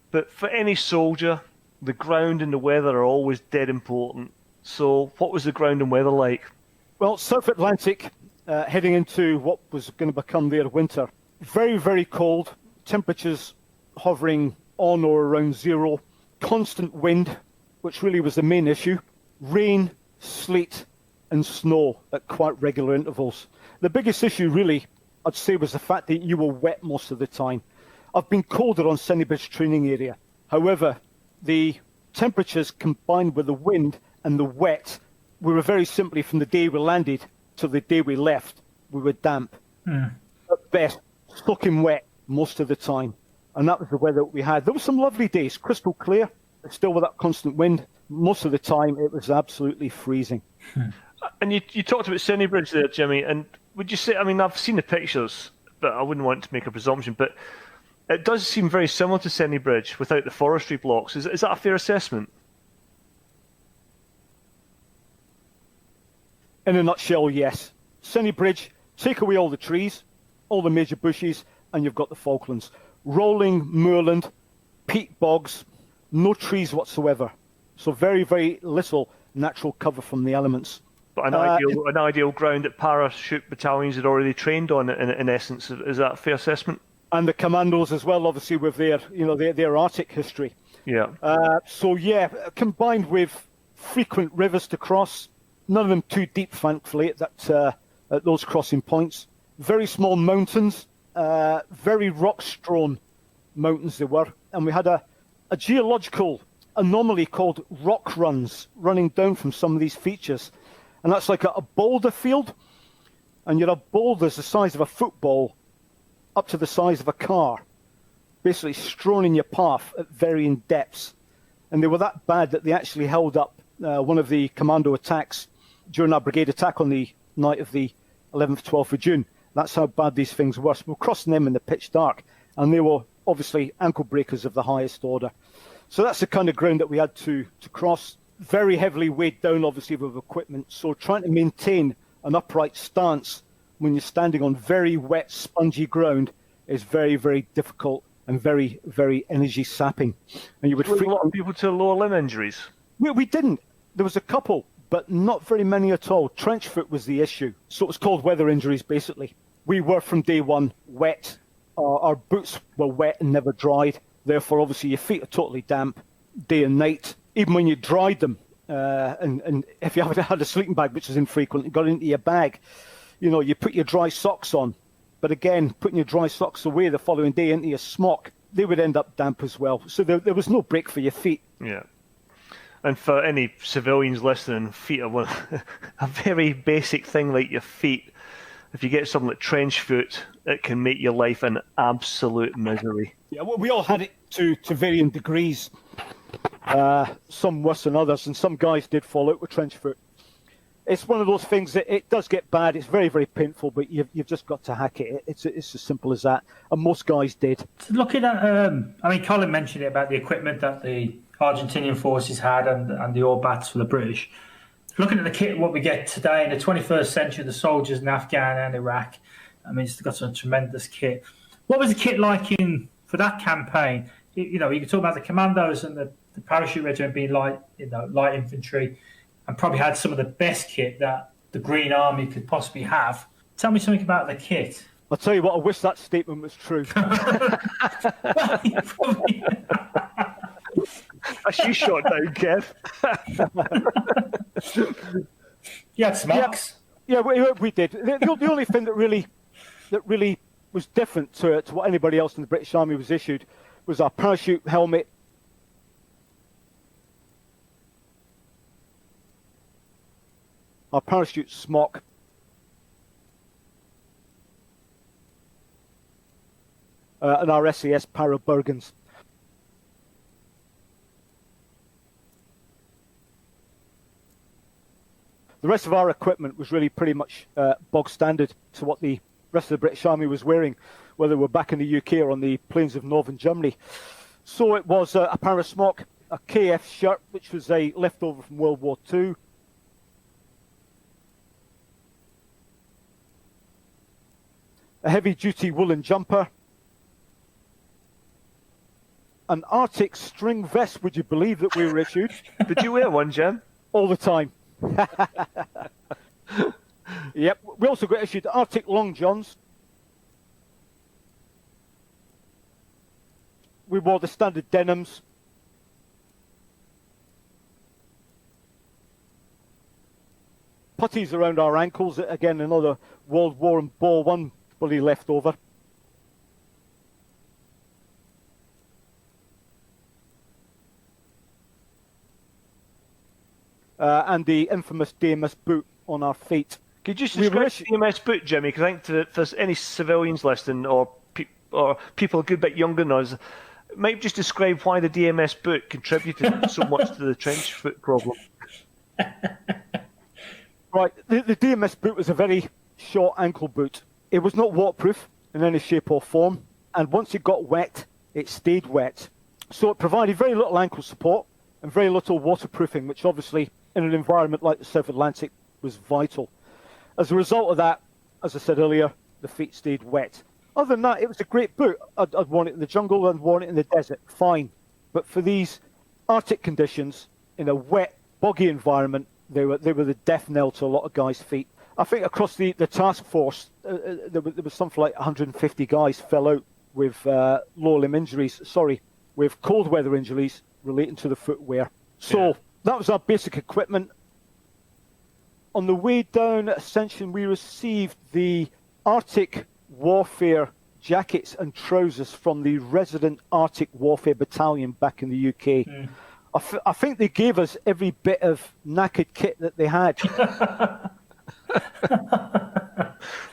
but for any soldier, the ground and the weather are always dead important. So, what was the ground and weather like? Well, South Atlantic, heading into what was going to become their winter. Very, very cold. Temperatures hovering on or around 0, constant wind, which really was the main issue, rain, sleet and snow at quite regular intervals. The biggest issue really, I'd say, was the fact that you were wet most of the time. I've been colder on Sennybridge training area. However, the temperatures combined with the wind and the wet we were very simply, from the day we landed to the day we left, we were damp. At best, soaking wet most of the time. And that was the weather we had. There were some lovely days, crystal clear, still with that constant wind. Most of the time, it was absolutely freezing. And you talked about Sennybridge there, Jimmy, and would you say, I mean, I've seen the pictures, but I wouldn't want to make a presumption, but it does seem very similar to Sennybridge without the forestry blocks. Is that a fair assessment? In a nutshell, yes. Sennybridge, take away all the trees, all the major bushes, and you've got the Falklands. Rolling moorland, peat bogs, no trees whatsoever. So very, very little natural cover from the elements. But an ideal ground that parachute battalions had already trained on, in essence. Is that a fair assessment? And the commandos as well, obviously, with their Arctic history. Yeah. So yeah, combined with frequent rivers to cross, none of them too deep, thankfully, at those crossing points. Very small mountains, very rock-strewn mountains they were. And we had a geological anomaly called rock runs running down from some of these features. And that's like a boulder field. And you have boulders the size of a football up to the size of a car, basically strewn in your path at varying depths. And they were that bad that they actually held up one of the commando attacks during our brigade attack on the night of the 11th, 12th of June. That's how bad these things were. So we're crossing them in the pitch dark, and they were obviously ankle breakers of the highest order. So that's the kind of ground that we had to cross. Very heavily weighed down, obviously, with equipment. So trying to maintain an upright stance when you're standing on very wet, spongy ground is very, very difficult and very, very energy sapping. And you would a lot of people to lower limb injuries. We didn't. There was a couple, but not very many at all. Trench foot was the issue. So it was called weather injuries, basically. We were from day one wet. Our boots were wet and never dried. Therefore, obviously, your feet are totally damp day and night. Even when you dried them, and if you had a sleeping bag, which is infrequent, it got into your bag, you put your dry socks on. But again, putting your dry socks away the following day into your smock, they would end up damp as well. So there was no break for your feet. Yeah. And for any civilians listening, feet are a very basic thing like your feet. If you get something like trench foot, it can make your life an absolute misery. Yeah, well, we all had it to varying degrees. Some worse than others, and some guys did fall out with trench foot. It's one of those things that it does get bad. It's very, very painful, but you've just got to hack it. It's as simple as that. And most guys did. Looking at, Colin mentioned it about the equipment that the Argentinian forces had and the All Bats for the British. Looking at the kit, what we get today in the 21st century, the soldiers in Afghan and Iraq, it's got some tremendous kit. What was the kit like for that campaign? You can talk about the commandos and the parachute regiment being light infantry, and probably had some of the best kit that the Green Army could possibly have. Tell me something about the kit. I'll tell you what, I wish that statement was true. That's you shot down, Kev. You had smocks. Yeah, we did. The only thing that really was different to what anybody else in the British Army was issued was our parachute helmet, our parachute smock, and our SAS paraburgans. The rest of our equipment was really pretty much bog standard to what the rest of the British Army was wearing, whether we're back in the UK or on the plains of northern Germany. So it was a parasmock, a KF shirt, which was a leftover from World War II, a heavy-duty woolen jumper, an Arctic string vest, would you believe, that we were issued? Did you wear one, Jim? All the time. Yep. We also got issued Arctic long johns. We wore the standard denims. Puttees around our ankles. Again, another World War and Ball One bully left over. and the infamous DMS boot on our feet. Could you just describe the DMS boot, Jimmy? Because I think if there's any civilians listening or people a good bit younger than us, might just describe why the DMS boot contributed so much to the trench foot problem. Right, the DMS boot was a very short ankle boot. It was not waterproof in any shape or form, and once it got wet, it stayed wet. So it provided very little ankle support and very little waterproofing, which obviously in an environment like the South Atlantic was vital. As a result of that, as I said earlier, the feet stayed wet. Other than that, it was a great boot. I'd worn it in the jungle and worn it in the desert, fine. But for these Arctic conditions, in a wet, boggy environment, they were the death knell to a lot of guys' feet. I think across the task force, there was something like 150 guys fell out with lower limb injuries, with cold weather injuries relating to the footwear. So that was our basic equipment. On the way down Ascension, we received the Arctic Warfare jackets and trousers from the resident Arctic Warfare Battalion back in the UK. I think they gave us every bit of knackered kit that they had.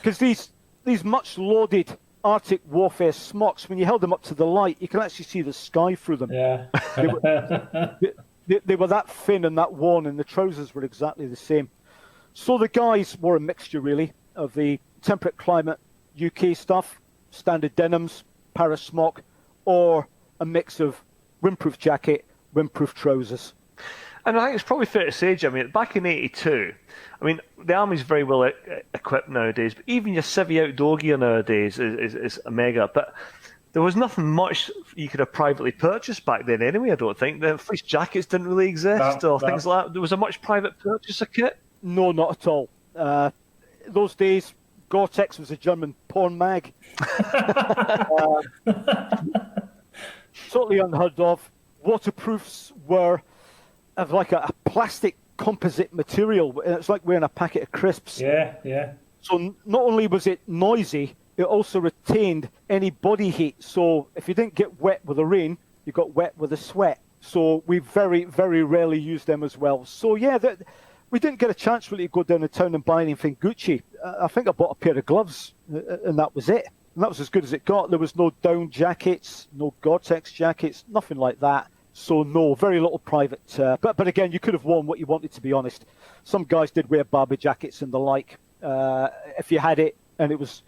Because these much lauded Arctic Warfare smocks, when you held them up to the light, you can actually see the sky through them. Yeah. They were that thin and that worn, and the trousers were exactly the same. So the guys wore a mixture, really, of the temperate climate UK stuff, standard denims, parasmock, or a mix of windproof jacket, windproof trousers. And I think it's probably fair to say, Jimmy, back in '82, I mean, the army's very well equipped nowadays, but even your civvy outdoor gear nowadays is a mega. But there was nothing much you could have privately purchased back then anyway, I don't think. The fleece jackets didn't really exist things like that. There was a much private purchase of kit? No, not at all. Those days, Gore-Tex was a German porn mag. Totally unheard of. Waterproofs were of like a plastic composite material. It's like wearing a packet of crisps. Yeah. So not only was it noisy, it also retained any body heat. So if you didn't get wet with the rain, you got wet with the sweat. So we very, very rarely used them as well. So yeah, we didn't get a chance really to go down to town and buy anything Gucci. I think I bought a pair of gloves, and that was it. And that was as good as it got. There was no down jackets, no Gore-Tex jackets, nothing like that. So no, very little private. But again, you could have worn what you wanted, to be honest. Some guys did wear Barbie jackets and the like. If you had it and it was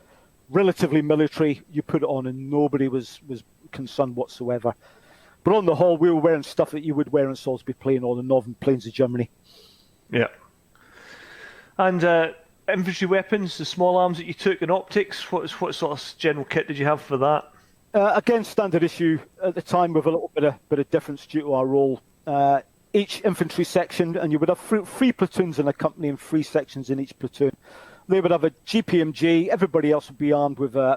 relatively military, you put it on and nobody was concerned whatsoever. But on the whole, we were wearing stuff that you would wear in Salisbury Plain or the northern plains of Germany. Yeah. And infantry weapons, the small arms that you took, and optics, what sort of general kit did you have for that? Again, standard issue at the time with a little bit of difference due to our role. Each infantry section, and you would have three platoons in a company and 3 sections in each platoon. They would have a GPMG. Everybody else would be armed with an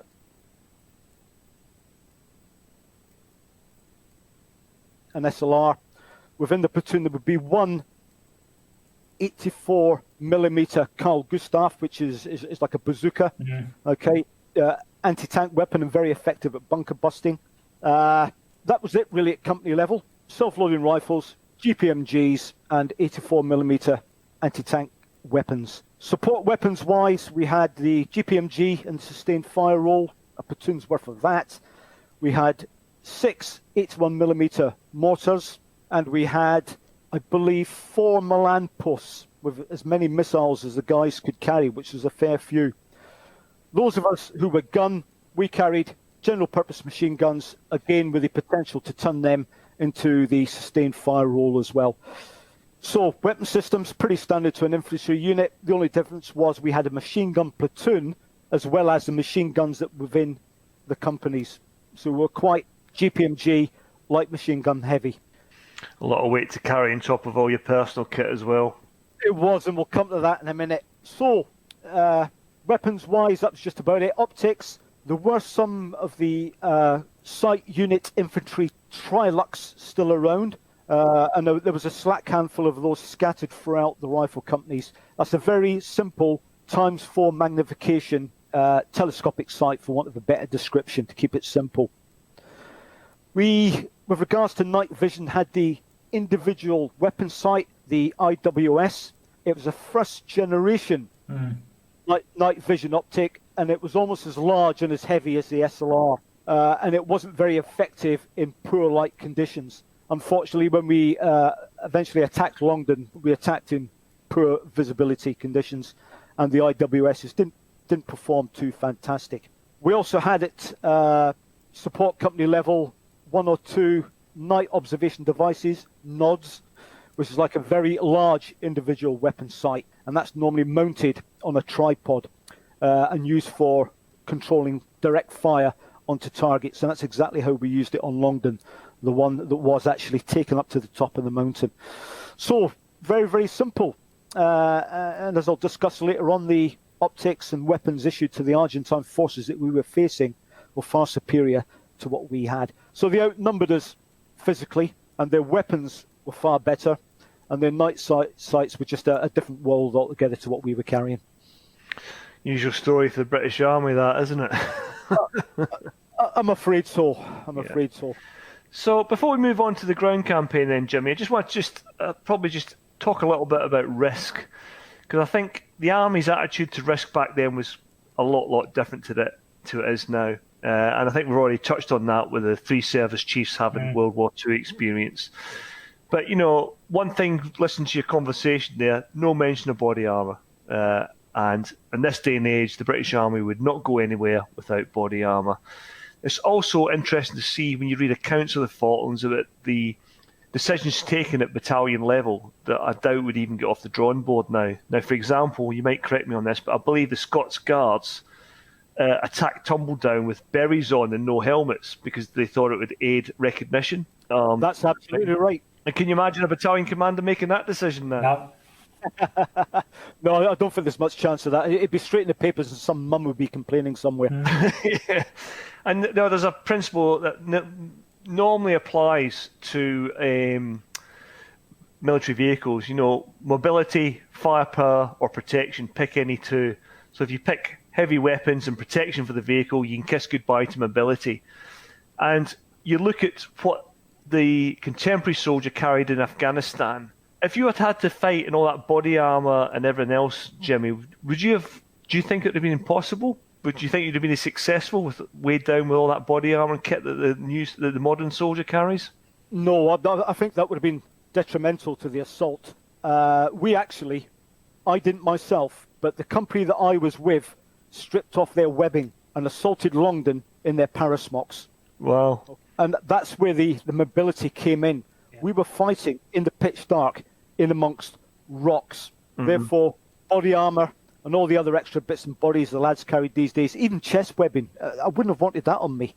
SLR. Within the platoon, there would be one 84mm Carl Gustaf, which is like a bazooka. Okay. Anti-tank weapon and very effective at bunker busting. That was it really at company level. Self-loading rifles, GPMGs, and 84mm anti-tank weapons. Support weapons-wise, we had the GPMG and sustained fire roll, a platoon's worth of that. We had 6 81mm mortars, and we had, I believe, 4 Milan posts with as many missiles as the guys could carry, which was a fair few. Those of us who were gun, we carried general purpose machine guns, again with the potential to turn them into the sustained fire roll as well. So weapon systems, pretty standard to an infantry unit. The only difference was we had a machine gun platoon as well as the machine guns that were within the companies. So we were quite GPMG, light machine gun heavy. A lot of weight to carry on top of all your personal kit as well. It was, and we'll come to that in a minute. So, weapons-wise, that's just about it. Optics, there were some of the site unit infantry Trilux still around, and there was a slack handful of those scattered throughout the rifle companies. That's a very simple ×4 magnification telescopic sight, for want of a better description, to keep it simple. We, with regards to night vision, had the individual weapon sight, the IWS. It was a first generation night vision optic, and it was almost as large and as heavy as the SLR. And it wasn't very effective in poor light conditions. Unfortunately, when we eventually attacked Longdon, we attacked in poor visibility conditions, and the IWSs didn't perform too fantastic. We also had at support company level 1 or 2 night observation devices, NODs, which is like a very large individual weapon sight, and that's normally mounted on a tripod and used for controlling direct fire onto targets, and that's exactly how we used it on Longdon, the one that was actually taken up to the top of the mountain. So very, very simple, and as I'll discuss later on, the optics and weapons issued to the Argentine forces that we were facing were far superior to what we had. So they outnumbered us physically, and their weapons were far better, and their night sights were just a different world altogether to what we were carrying. Usual story for the British Army, that, isn't it? I'm afraid so. I'm afraid so. So before we move on to the ground campaign then, Jimmy, I just want to probably talk a little bit about risk, because I think the Army's attitude to risk back then was a lot different to it is now. And I think we've already touched on that with the 3 service chiefs having World War II experience. But, you know, one thing, listening to your conversation there, no mention of body armour. And in this day and age, the British Army would not go anywhere without body armour. It's also interesting to see when you read accounts of the Falklands about the decisions taken at battalion level that I doubt would even get off the drawing board now. Now, for example, you might correct me on this, but I believe the Scots Guards attacked Tumbledown with berries on and no helmets because they thought it would aid recognition. That's absolutely right. And can you imagine a battalion commander making that decision now? No. No, I don't think there's much chance of that. It'd be straight in the papers and some mum would be complaining somewhere. Yeah. And there's a principle that normally applies to military vehicles. You know, mobility, firepower, or protection, pick any two. So if you pick heavy weapons and protection for the vehicle, you can kiss goodbye to mobility. And you look at what the contemporary soldier carried in Afghanistan. If you had to fight in all that body armour and everything else, Jimmy, do you think it would have been impossible? Would you think you'd have been as successful with weighed down with all that body armour and kit that the modern soldier carries? No, I think that would have been detrimental to the assault. I didn't myself, but the company that I was with stripped off their webbing and assaulted Longdon in their parasmocks. Wow. And that's where the mobility came in. Yeah. We were fighting in the pitch dark in amongst rocks. Mm-hmm. Therefore, body armour and all the other extra bits and bodies the lads carried these days, even chest webbing, I wouldn't have wanted that on me.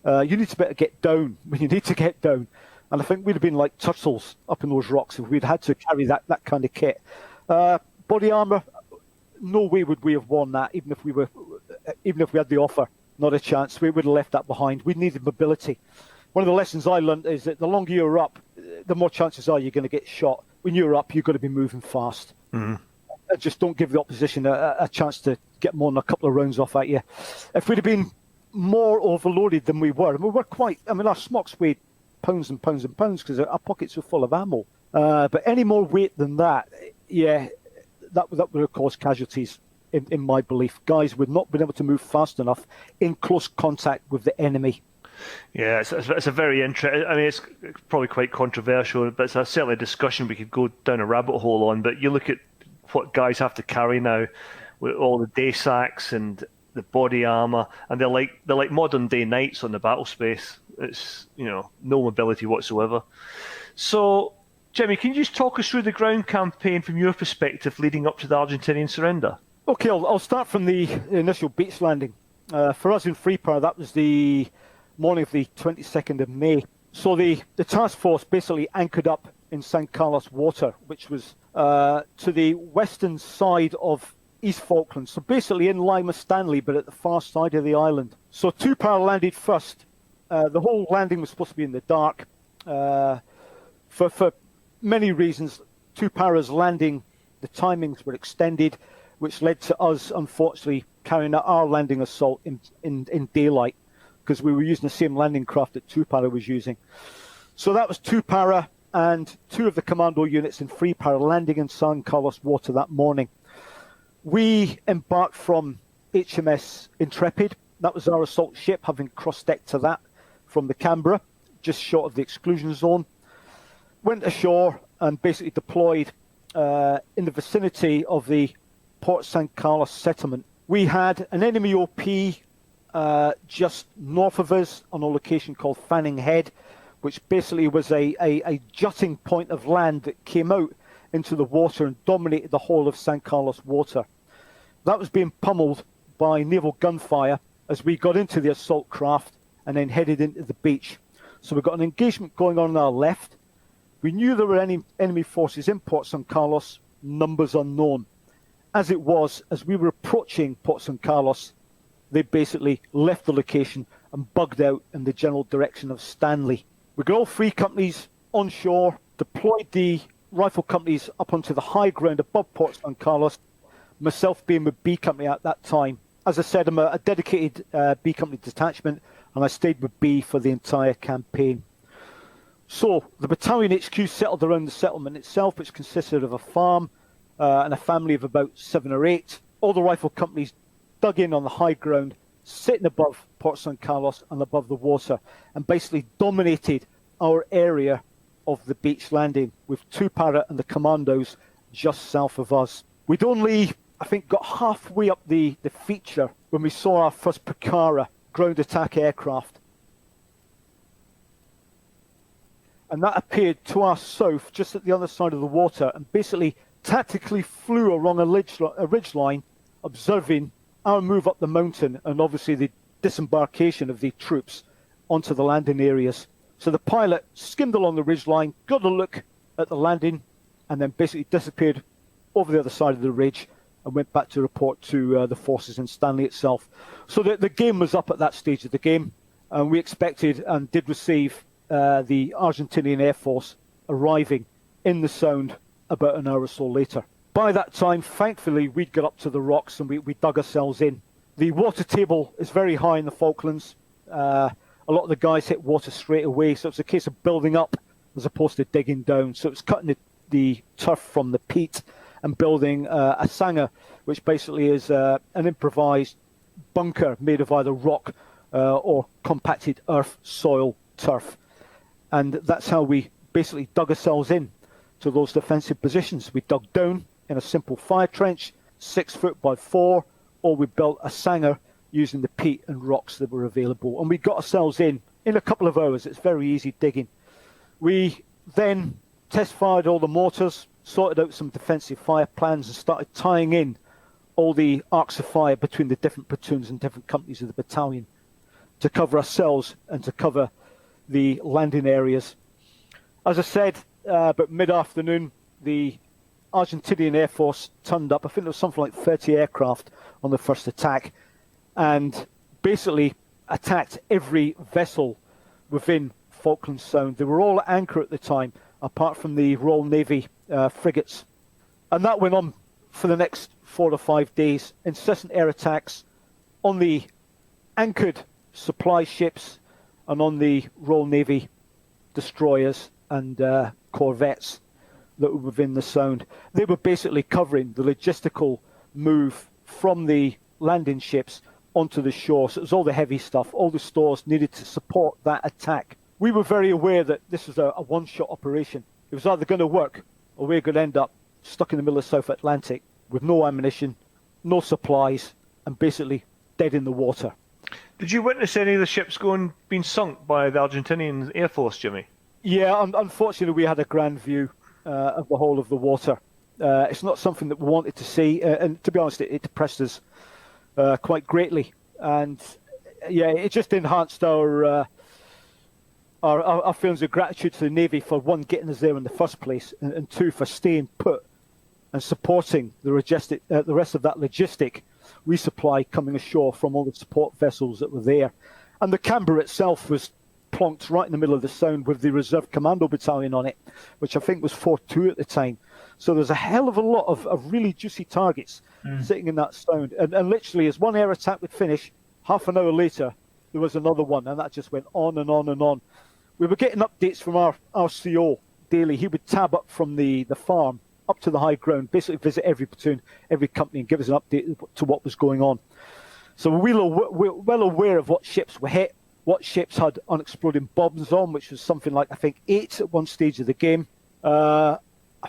You need to better get down when you need to get down. And I think we'd have been like turtles up in those rocks if we'd had to carry that kind of kit. Body armour, no way would we have worn that, even if we had the offer. Not a chance. We would have left that behind. We needed mobility. One of the lessons I learned is that the longer you're up, the more chances are you're going to get shot. When you're up, you've got to be moving fast. Mm-hmm. Just don't give the opposition a chance to get more than a couple of rounds off at you. If we'd have been more overloaded than we were, and we were our smocks weighed pounds and pounds and pounds because our pockets were full of ammo. But any more weight than that, that would have caused casualties, in my belief. Guys would not have been able to move fast enough in close contact with the enemy. Yeah, it's a very interesting. I mean, it's probably quite controversial, but it's certainly a discussion we could go down a rabbit hole on. But you look at what guys have to carry now with all the day sacks and the body armour, and they're like modern day knights on the battle space. It's, no mobility whatsoever. So, Jimmy, can you just talk us through the ground campaign from your perspective leading up to the Argentinian surrender? Okay, I'll start from the initial beach landing. For us in Freepower, that was the morning of the 22nd of May. So the task force basically anchored up in San Carlos Water, which was to the western side of East Falklands. So basically in Lima Stanley, but at the far side of the island. So 2-Power landed first. The whole landing was supposed to be in the dark. For many reasons, 2-Power's landing, the timings were extended, which led to us, unfortunately, carrying out our landing assault in daylight, because we were using the same landing craft that 2-Power was using. So that was 2-Power and 2 of the commando units in free power landing in San Carlos water that morning. We embarked from HMS Intrepid. That was our assault ship, having cross-decked to that from the Canberra, just short of the exclusion zone. Went ashore and basically deployed in the vicinity of the Port San Carlos settlement. We had an enemy OP just north of us on a location called Fanning Head, which basically was a jutting point of land that came out into the water and dominated the whole of San Carlos water. That was being pummeled by naval gunfire as we got into the assault craft and then headed into the beach. So we've got an engagement going on our left. We knew there were any enemy forces in Port San Carlos, numbers unknown. As it was, as we were approaching Port San Carlos, they basically left the location and bugged out in the general direction of Stanley. We got all 3 companies on shore, deployed the rifle companies up onto the high ground above Port San Carlos, myself being with B Company at that time. As I said, I'm a dedicated B Company detachment, and I stayed with B for the entire campaign. So the battalion HQ settled around the settlement itself, which consisted of a farm and a family of about 7 or 8. All the rifle companies dug in on the high ground, sitting above Port San Carlos and above the water, and basically dominated our area of the beach landing with 2 para and the commandos just south of us. We'd only, I think, got halfway up the feature when we saw our first Pucara ground attack aircraft. And that appeared to our south, just at the other side of the water, and basically tactically flew along a ridge line, observing our move up the mountain and obviously the disembarkation of the troops onto the landing areas. So the pilot skimmed along the ridge line, got a look at the landing, and then basically disappeared over the other side of the ridge and went back to report to the forces in Stanley itself. So the game was up at that stage of the game, and we expected and did receive the Argentinian Air Force arriving in the Sound about an hour or so later. By that time, thankfully, we'd got up to the rocks and we dug ourselves in. The water table is very high in the Falklands. A lot of the guys hit water straight away, so it's a case of building up as opposed to digging down. So it's cutting the turf from the peat and building a sanger, which basically is an improvised bunker made of either rock or compacted earth, soil, turf. And that's how we basically dug ourselves in to those defensive positions. We dug down in a simple fire trench, 6 foot by 4, or we built a sanger using the peat and rocks that were available. And we got ourselves in a couple of hours. It's very easy digging. We then test fired all the mortars, sorted out some defensive fire plans, and started tying in all the arcs of fire between the different platoons and different companies of the battalion to cover ourselves and to cover the landing areas. As I said, about mid-afternoon, the Argentinian Air Force turned up. I think there was something like 30 aircraft on the first attack, and basically attacked every vessel within Falkland Sound. They were all at anchor at the time, apart from the Royal Navy frigates. And that went on for the next 4 to 5 days. Incessant air attacks on the anchored supply ships and on the Royal Navy destroyers and corvettes that were within the Sound. They were basically covering the logistical move from the landing ships onto the shore. So it was all the heavy stuff, all the stores needed to support that attack. We were very aware that this was a one-shot operation. It was either going to work or we we're going to end up stuck in the middle of the South Atlantic with no ammunition, no supplies, and basically dead in the water. Did you witness any of the ships being sunk by the Argentinian Air Force, Jimmy? Yeah, unfortunately we had a grand view of the whole of the water. It's not something that we wanted to see, and to be honest, it depressed us quite greatly. And yeah, it just enhanced our feelings of gratitude to the Navy for, one, getting us there in the first place, and two, for staying put and supporting the rest of that logistic resupply coming ashore from all the support vessels that were there. And the Canberra itself was plonked right in the middle of the Sound with the Reserve Commando Battalion on it, which I think was 4-2 at the time. So there's a hell of a lot of really juicy targets sitting in that Sound. And literally, as one air attack would finish, half an hour later, there was another one, and that just went on and on and on. We were getting updates from our RCO daily. He would tab up from the farm up to the high ground, basically visit every platoon, every company, and give us an update to what was going on. So we're well aware of what ships were hit, what ships had unexploded bombs on, which was something like, I think, 8 at one stage of the game. I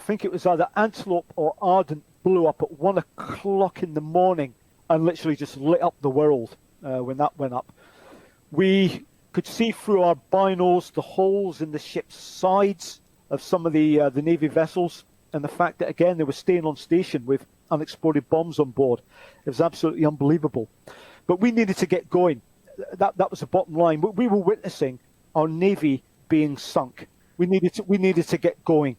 think it was either Antelope or Ardent blew up at 1 o'clock in the morning and literally just lit up the world when that went up. We could see through our binos the holes in the ship's sides of some of the Navy vessels, and the fact that, again, they were staying on station with unexploded bombs on board. It was absolutely unbelievable. But we needed to get going. That was the bottom line. We were witnessing our Navy being sunk. We needed to get going.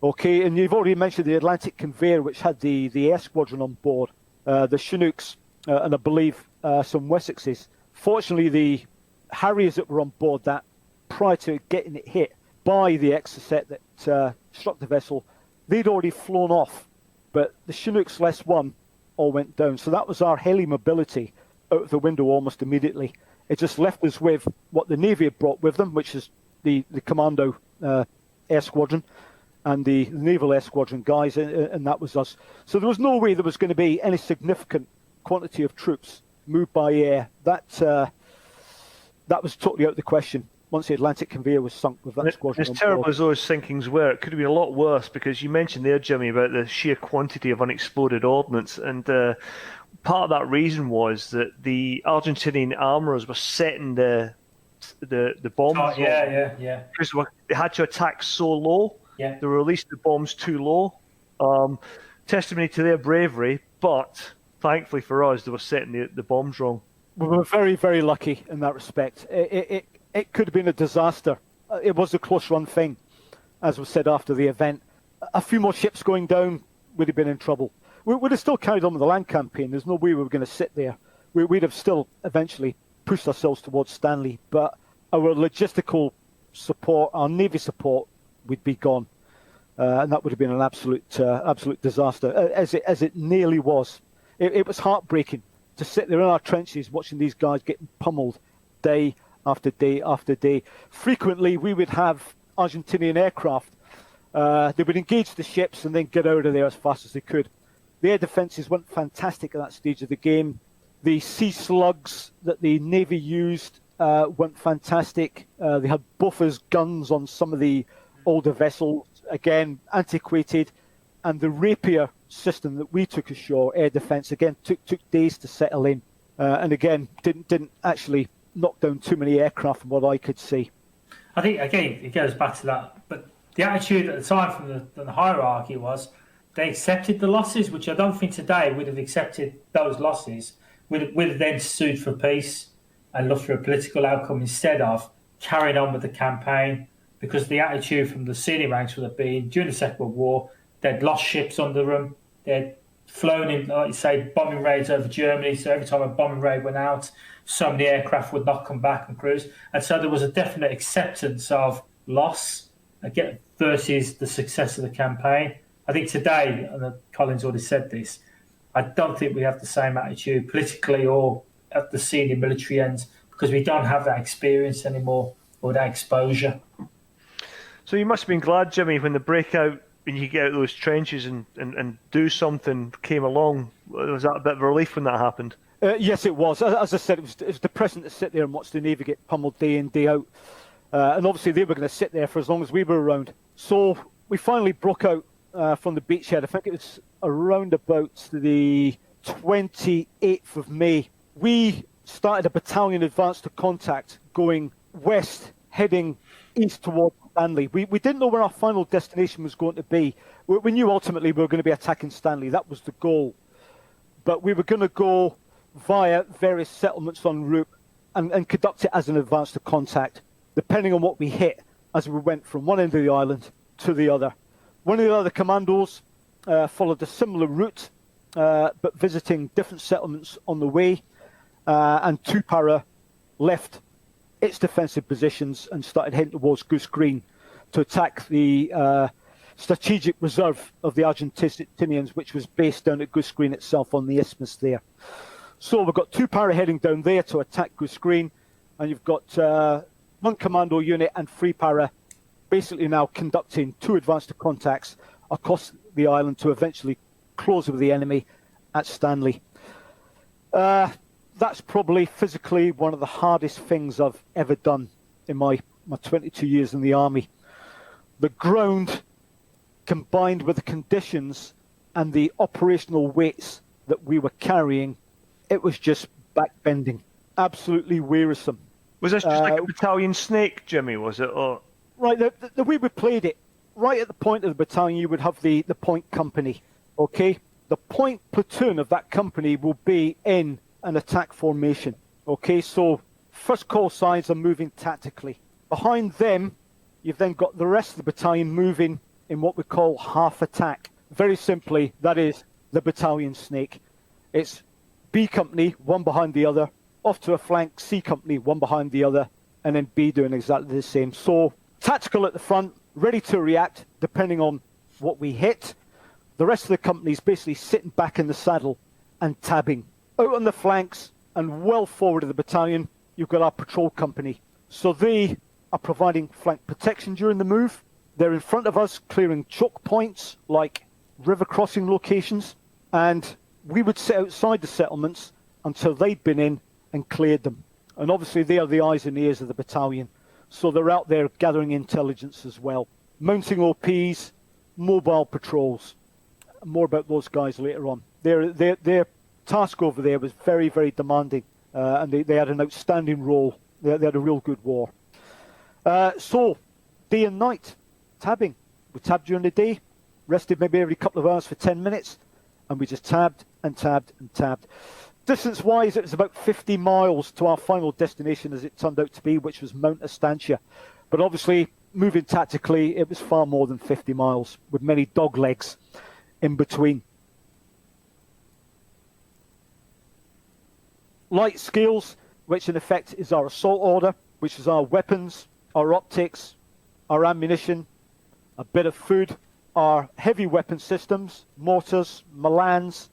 Okay, and you've already mentioned the Atlantic Conveyor, which had the Air Squadron on board, the Chinooks, and I believe some Wessexes. Fortunately, the Harriers that were on board that, prior to getting it hit by the Exocet that struck the vessel, they'd already flown off. But the Chinooks less one all went down. So that was our heli mobility out of the window almost immediately. It just left us with what the Navy had brought with them, which is the Commando Air Squadron and the Naval Air Squadron guys, and that was us. So there was no way there was going to be any significant quantity of troops moved by air. That was totally out of the question once the Atlantic Conveyor was sunk with that squadron. As terrible as those sinkings were, it could have been a lot worse, because you mentioned there, Jimmy, about the sheer quantity of unexploded ordnance, and part of that reason was that the Argentinian armourers were setting the bombs. Oh, yeah. Because they had to attack so low. Yeah. They released the bombs too low. Testimony to their bravery, but thankfully for us, they were setting the bombs wrong. We were very, very lucky in that respect. It could have been a disaster. It was a close-run thing, as was said after the event. A few more ships going down, we'd have been in trouble. We would have still carried on with the land campaign. There's no way we were going to sit there. We'd have still eventually pushed ourselves towards Stanley, but our logistical support, our Navy support, would be gone. And that would have been an absolute disaster, as it nearly was. It was heartbreaking to sit there in our trenches watching these guys getting pummeled day after day after day. Frequently, we would have Argentinian aircraft. They would engage the ships and then get out of there as fast as they could. The air defences went fantastic at that stage of the game. The sea slugs that the Navy used went fantastic. They had buffers, guns on some of the older vessels, again, antiquated. And the Rapier system that we took ashore, air defence, again, took days to settle in. And again, didn't actually knock down too many aircraft from what I could see. I think, again, it goes back to that. But the attitude at the time from the hierarchy was they accepted the losses, which I don't think today would have accepted those losses. Would have then sued for peace and looked for a political outcome instead of carrying on with the campaign, because the attitude from the senior ranks would have been, during the Second World War, they'd lost ships under them, they'd flown in, like you say, bombing raids over Germany, so every time a bombing raid went out, so many aircraft would not come back and cruise. And so there was a definite acceptance of loss again versus the success of the campaign. I think today, and Colin's already said this, I don't think we have the same attitude politically or at the senior military ends, because we don't have that experience anymore or that exposure. So you must have been glad, Jimmy, when the breakout, when you get out of those trenches and do something came along. Was that a bit of a relief when that happened? Yes, it was. As I said, it was depressing to sit there and watch the Navy get pummeled day in, day out. And obviously they were going to sit there for as long as we were around. So we finally broke out from the beachhead. I think it was around about the 28th of May. We started a battalion advance to contact going west, heading east towards Stanley. We didn't know where our final destination was going to be. We knew ultimately we were going to be attacking Stanley. That was the goal. But we were going to go via various settlements en route and conduct it as an advance to contact, depending on what we hit as we went from one end of the island to the other. One of the other commandos followed a similar route, but visiting different settlements on the way, and 2 Para left its defensive positions and started heading towards Goose Green to attack the strategic reserve of the Argentinians, which was based down at Goose Green itself on the isthmus there. So we've got 2 Para heading down there to attack Goose Green, and you've got 1 commando unit and 3 Para basically now conducting 2 advance contacts across the island to eventually close with the enemy at Stanley. That's probably physically one of the hardest things I've ever done in my 22 years in the army. The ground, combined with the conditions and the operational weights that we were carrying, it was just backbending, absolutely wearisome. Was this just like a battalion snake, Jimmy, was it? Or right, the way we played it, right at the point of the battalion, you would have the point company, okay? The point platoon of that company will be in an attack formation, okay? So first call signs are moving tactically. Behind them, you've then got the rest of the battalion moving in what we call half attack. Very simply, that is the battalion snake. It's B company, one behind the other, off to a flank, C company, one behind the other, and then B doing exactly the same. So tactical at the front, ready to react depending on what we hit. The rest of the company's basically sitting back in the saddle and tabbing. Out on the flanks and well forward of the battalion, you've got our patrol company. So they are providing flank protection during the move. They're in front of us clearing choke points like river crossing locations, and we would sit outside the settlements until they'd been in and cleared them. And obviously they are the eyes and ears of the battalion, so they're out there gathering intelligence as well. Mounting OPs, mobile patrols. More about those guys later on. Their task over there was very, very demanding, and they had an outstanding role. They had a real good war. So, day and night, tabbing. We tabbed during the day, rested maybe every couple of hours for 10 minutes, and we just tabbed and tabbed and tabbed. Distance-wise, it was about 50 miles to our final destination, as it turned out to be, which was Mount Estancia. But obviously, moving tactically, it was far more than 50 miles, with many dog legs in between. Light skills, which in effect is our assault order, which is our weapons, our optics, our ammunition, a bit of food, our heavy weapon systems, mortars, Milans,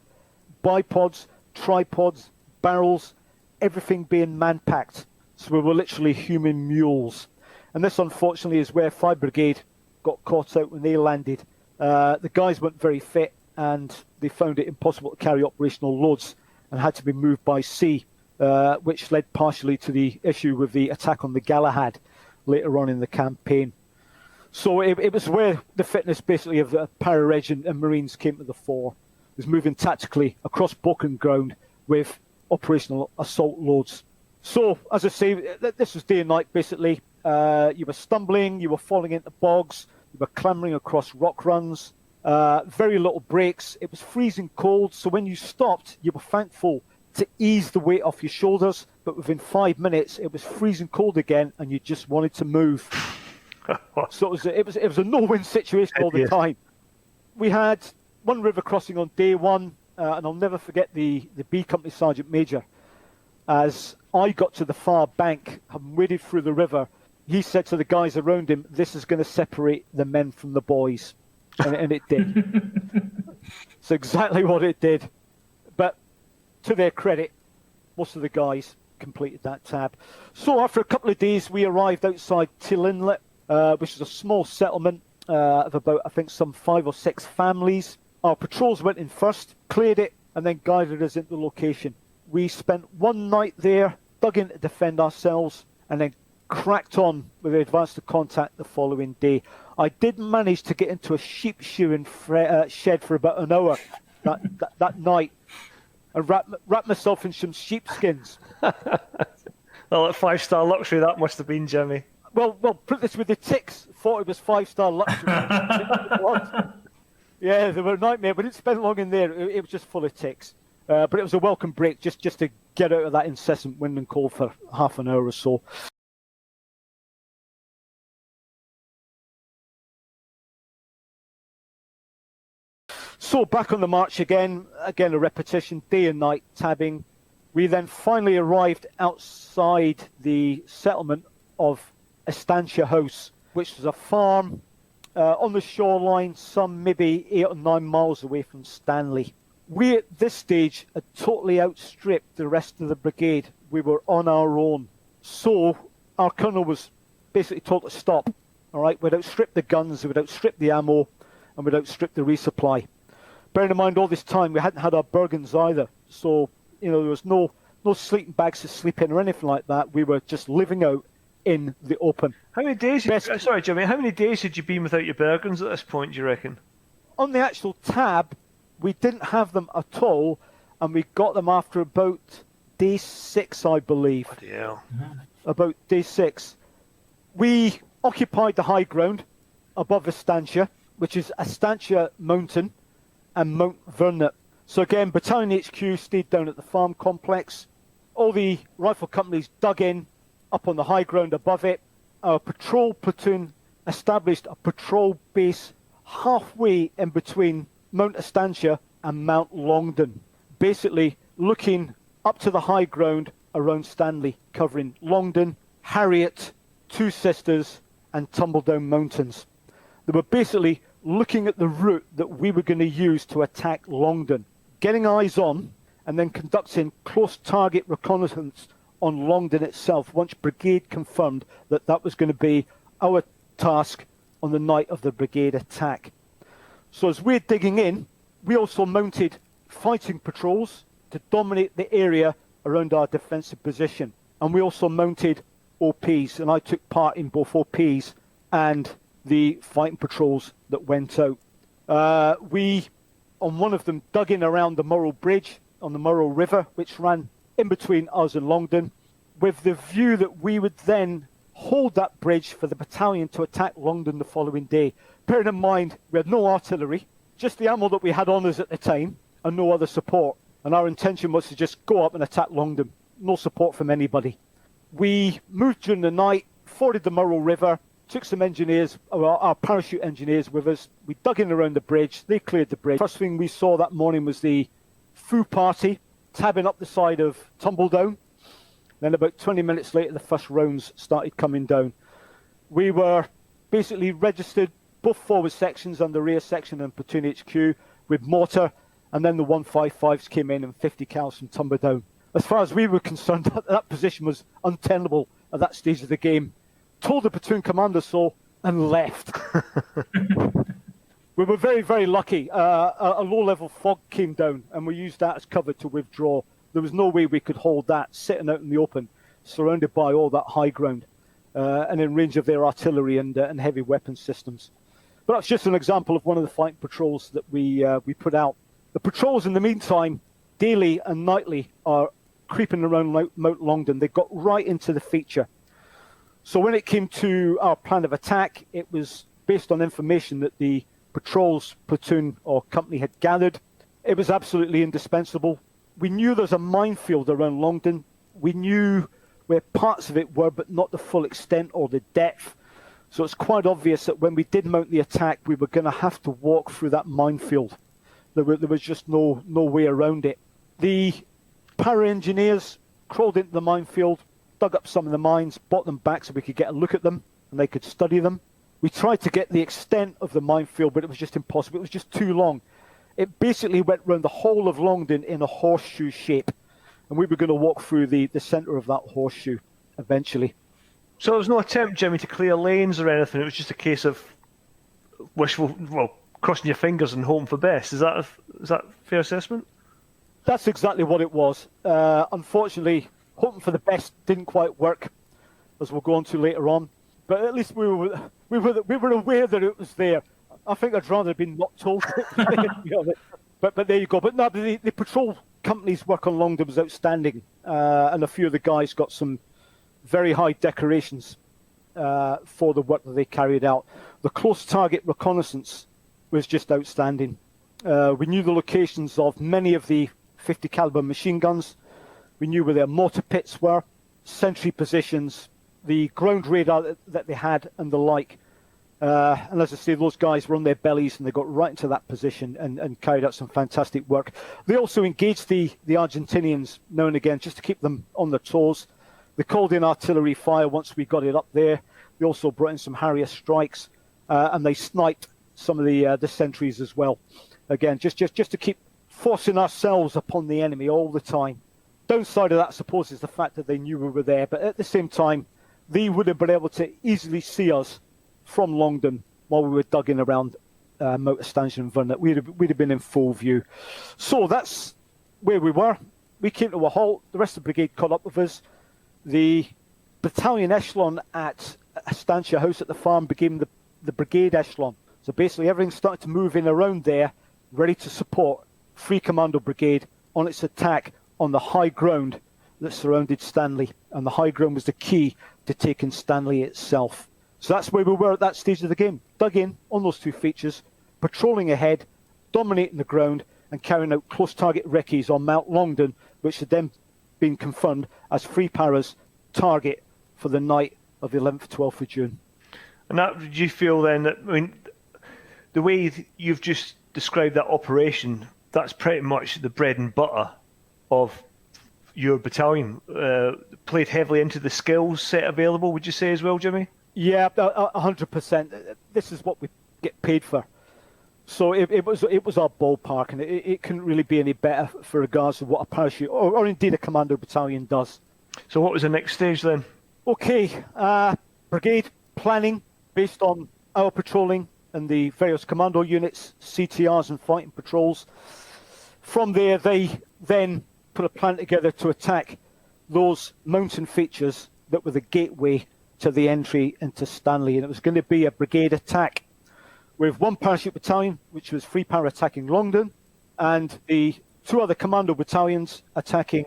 bipods, tripods, barrels, everything being man-packed. So we were literally human mules. And this, unfortunately, is where 5 Brigade got caught out when they landed. The guys weren't very fit, and they found it impossible to carry operational loads and had to be moved by sea, which led partially to the issue with the attack on the Galahad later on in the campaign. So it was where the fitness basically of the para-reg and Marines came to the fore. It was moving tactically across broken ground with operational assault loads. So, as I say, this was day and night basically. You were stumbling, you were falling into bogs, you were clambering across rock runs, very little breaks. It was freezing cold, so when you stopped, you were thankful to ease the weight off your shoulders, but within 5 minutes, it was freezing cold again, and you just wanted to move. So it was a no-win situation all the time. We had one river crossing on day one, and I'll never forget the B Company Sergeant Major. As I got to the far bank, having waded through the river, he said to the guys around him, "This is going to separate the men from the boys." And it did. It's exactly what it did. But to their credit, most of the guys completed that tab. So after a couple of days, we arrived outside Till Inlet, which is a small settlement of about, I think, some 5 or 6 families. Our patrols went in first, cleared it, and then guided us into the location. We spent one night there, dug in to defend ourselves, and then cracked on with the advance to contact the following day. I did manage to get into a sheep shearing shed for about an hour that night, and wrap myself in some sheepskins. Well, at 5-star luxury that must have been, Jimmy. Well, put this with the ticks. Thought it was 5-star luxury. Yeah, they were a nightmare. We didn't spend long in there. It was just full of ticks. But it was a welcome break just to get out of that incessant wind and cold for half an hour or so. So back on the march again a repetition, day and night tabbing. We then finally arrived outside the settlement of Estancia House, which was a farm on the shoreline, some maybe 8 or 9 miles away from Stanley. We at this stage had totally outstripped the rest of the brigade. We were on our own. So our colonel was basically told to stop All right, we'd outstrip the guns, we'd outstrip the ammo, and we'd outstrip the resupply. Bearing in mind all this time, we hadn't had our Bergens either. So, there was no sleeping bags to sleep in or anything like that. We were just living out in the open. How many days? Sorry, Jimmy. How many days had you been without your Bergens at this point? Do you reckon? On the actual tab, we didn't have them at all, and we got them after about day 6, I believe. Bloody hell. About day 6. We occupied the high ground above Estancia, which is Estancia Mountain and Mount Vernet. So again, Battalion HQ stayed down at the farm complex. All the rifle companies dug in up on the high ground above it. Our patrol platoon established a patrol base halfway in between Mount Estancia and Mount Longdon, basically looking up to the high ground around Stanley, covering Longdon, Harriet, Two Sisters, and Tumbledown Mountains. They were basically looking at the route that we were going to use to attack Longdon, getting eyes on, and then conducting close target reconnaissance on Longdon itself once brigade confirmed that that was going to be our task on the night of the brigade attack. So as we're digging in, we also mounted fighting patrols to dominate the area around our defensive position. And we also mounted OPs, and I took part in both OPs and the fighting patrols that went out. We, on one of them, dug in around the Murrow Bridge on the Murrow River, which ran in between us and Longdon, with the view that we would then hold that bridge for the battalion to attack Longdon the following day. Bearing in mind, we had no artillery, just the ammo that we had on us at the time, and no other support. And our intention was to just go up and attack Longdon. No support from anybody. We moved during the night, forded the Murrow River, took some engineers, our parachute engineers with us. We dug in around the bridge. They cleared the bridge. First thing we saw that morning was the Foo Party tabbing up the side of Tumbledown. Then about 20 minutes later, the first rounds started coming down. We were basically registered, both forward sections and the rear section and platoon HQ, with mortar, and then the 155s came in and 50 cals from Tumbledown. As far as we were concerned, that position was untenable at that stage of the game. Told the platoon commander so, and left. We were very, very lucky. A low-level fog came down, and we used that as cover to withdraw. There was no way we could hold that sitting out in the open, surrounded by all that high ground, and in range of their artillery and heavy weapon systems. But that's just an example of one of the fighting patrols that we put out. The patrols, in the meantime, daily and nightly, are creeping around Mount Longdon. They got right into the feature. So when it came to our plan of attack, it was based on information that the patrols platoon or company had gathered. It was absolutely indispensable. We knew there's a minefield around Longdon. We knew where parts of it were, but not the full extent or the depth. So it's quite obvious that when we did mount the attack, we were going to have to walk through that minefield. There was just no way around it. The para-engineers crawled into the minefield, dug up some of the mines, brought them back so we could get a look at them and they could study them. We tried to get the extent of the minefield, but it was just impossible. It was just too long. It basically went round the whole of Longdon in a horseshoe shape, and we were going to walk through the centre of that horseshoe eventually. So there was no attempt, Jimmy, to clear lanes or anything. It was just a case of crossing your fingers and hoping for best. Is that a fair assessment? That's exactly what it was. Unfortunately, hoping for the best didn't quite work, as we'll go on to later on. But at least we were aware that it was there. I think I'd rather have been not told. But there you go. But no, the patrol company's work on Longdon was outstanding, and a few of the guys got some very high decorations for the work that they carried out. The close target reconnaissance was just outstanding. We knew the locations of many of the 50 caliber machine guns. We knew where their mortar pits were, sentry positions, the ground radar that they had, and the like. And as I say, those guys were on their bellies and they got right into that position and carried out some fantastic work. They also engaged the Argentinians now and again just to keep them on their toes. They called in artillery fire once we got it up there. They also brought in some Harrier strikes and they sniped some of the sentries as well. Again, just to keep forcing ourselves upon the enemy all the time. Downside of that, I suppose, is the fact that they knew we were there, but at the same time, they would have been able to easily see us from Longdon while we were dugging around motor stanchion and Vernet. We'd have been in full view. So that's where we were. We came to a halt. The rest of the brigade caught up with us. The battalion echelon at Stantia House at the farm became the brigade echelon. So basically everything started to move in around there, ready to support Free Commando Brigade on its attack on the high ground that surrounded Stanley. And the high ground was the key to taking Stanley itself. So that's where we were at that stage of the game. Dug in on those two features, patrolling ahead, dominating the ground, and carrying out close target recce's on Mount Longdon, which had then been confirmed as Free Para's target for the night of the 11th, 12th of June. And that, did you feel then that, I mean, the way you've just described that operation, that's pretty much the bread and butter of your battalion, played heavily into the skills set available, would you say as well, Jimmy? Yeah, 100%. This is what we get paid for. So it was our ballpark, and it couldn't really be any better for regards to what a parachute or indeed a commando battalion does. So what was the next stage then? Okay, brigade planning based on our patrolling and the various commando units, CTRs and fighting patrols. From there, they then put a plan together to attack those mountain features that were the gateway to the entry into Stanley. And it was going to be a brigade attack with one parachute battalion, which was Free Para attacking Longdon, and the two other commando battalions attacking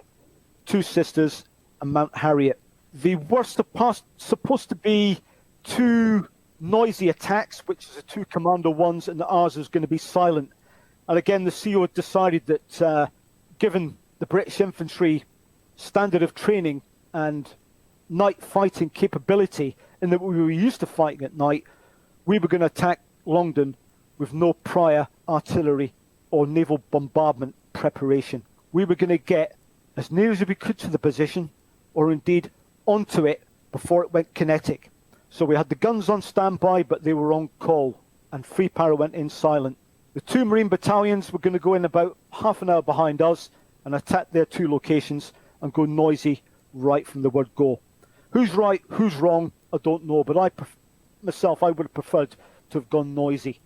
Two Sisters and Mount Harriet. The worst of past supposed to be two noisy attacks, which is the two commando ones, and ours was going to be silent. And again, the CO had decided that given the British infantry standard of training and night fighting capability, in that we were used to fighting at night, we were going to attack Longdon with no prior artillery or naval bombardment preparation. We were going to get as near as we could to the position, or indeed onto it, before it went kinetic. So we had the guns on standby, but they were on call, and Free Para went in silent. The two Marine battalions were going to go in about half an hour behind us and attack their two locations and go noisy right from the word go. Who's right, who's wrong, I don't know, but I would have preferred to have gone noisy.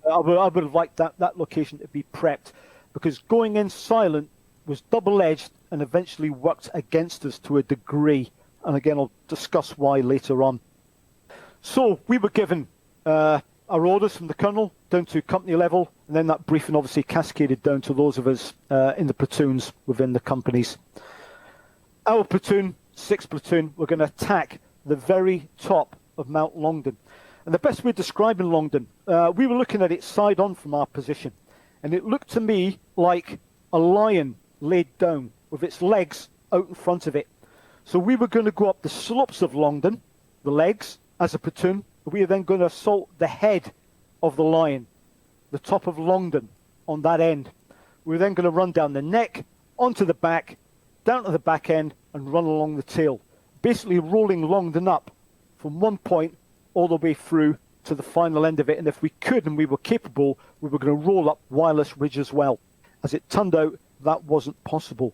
I would have liked that location to be prepped, because going in silent was double-edged and eventually worked against us to a degree. And again, I'll discuss why later on. So we were given our orders from the colonel down to company level, and then that briefing obviously cascaded down to those of us in the platoons within the companies. Our platoon, 6th platoon, we're going to attack the very top of Mount Longdon. And the best way of describing Longdon, we were looking at it side on from our position, and it looked to me like a lion laid down with its legs out in front of it. So we were going to go up the slopes of Longdon, the legs, as a platoon. We are then going to assault the head of the lion, the top of Longdon, on that end. We're then going to run down the neck, onto the back, down to the back end, and run along the tail, basically rolling Longdon up from one point all the way through to the final end of it. And if we could and we were capable, we were going to roll up Wireless Ridge as well. As it turned out, that wasn't possible.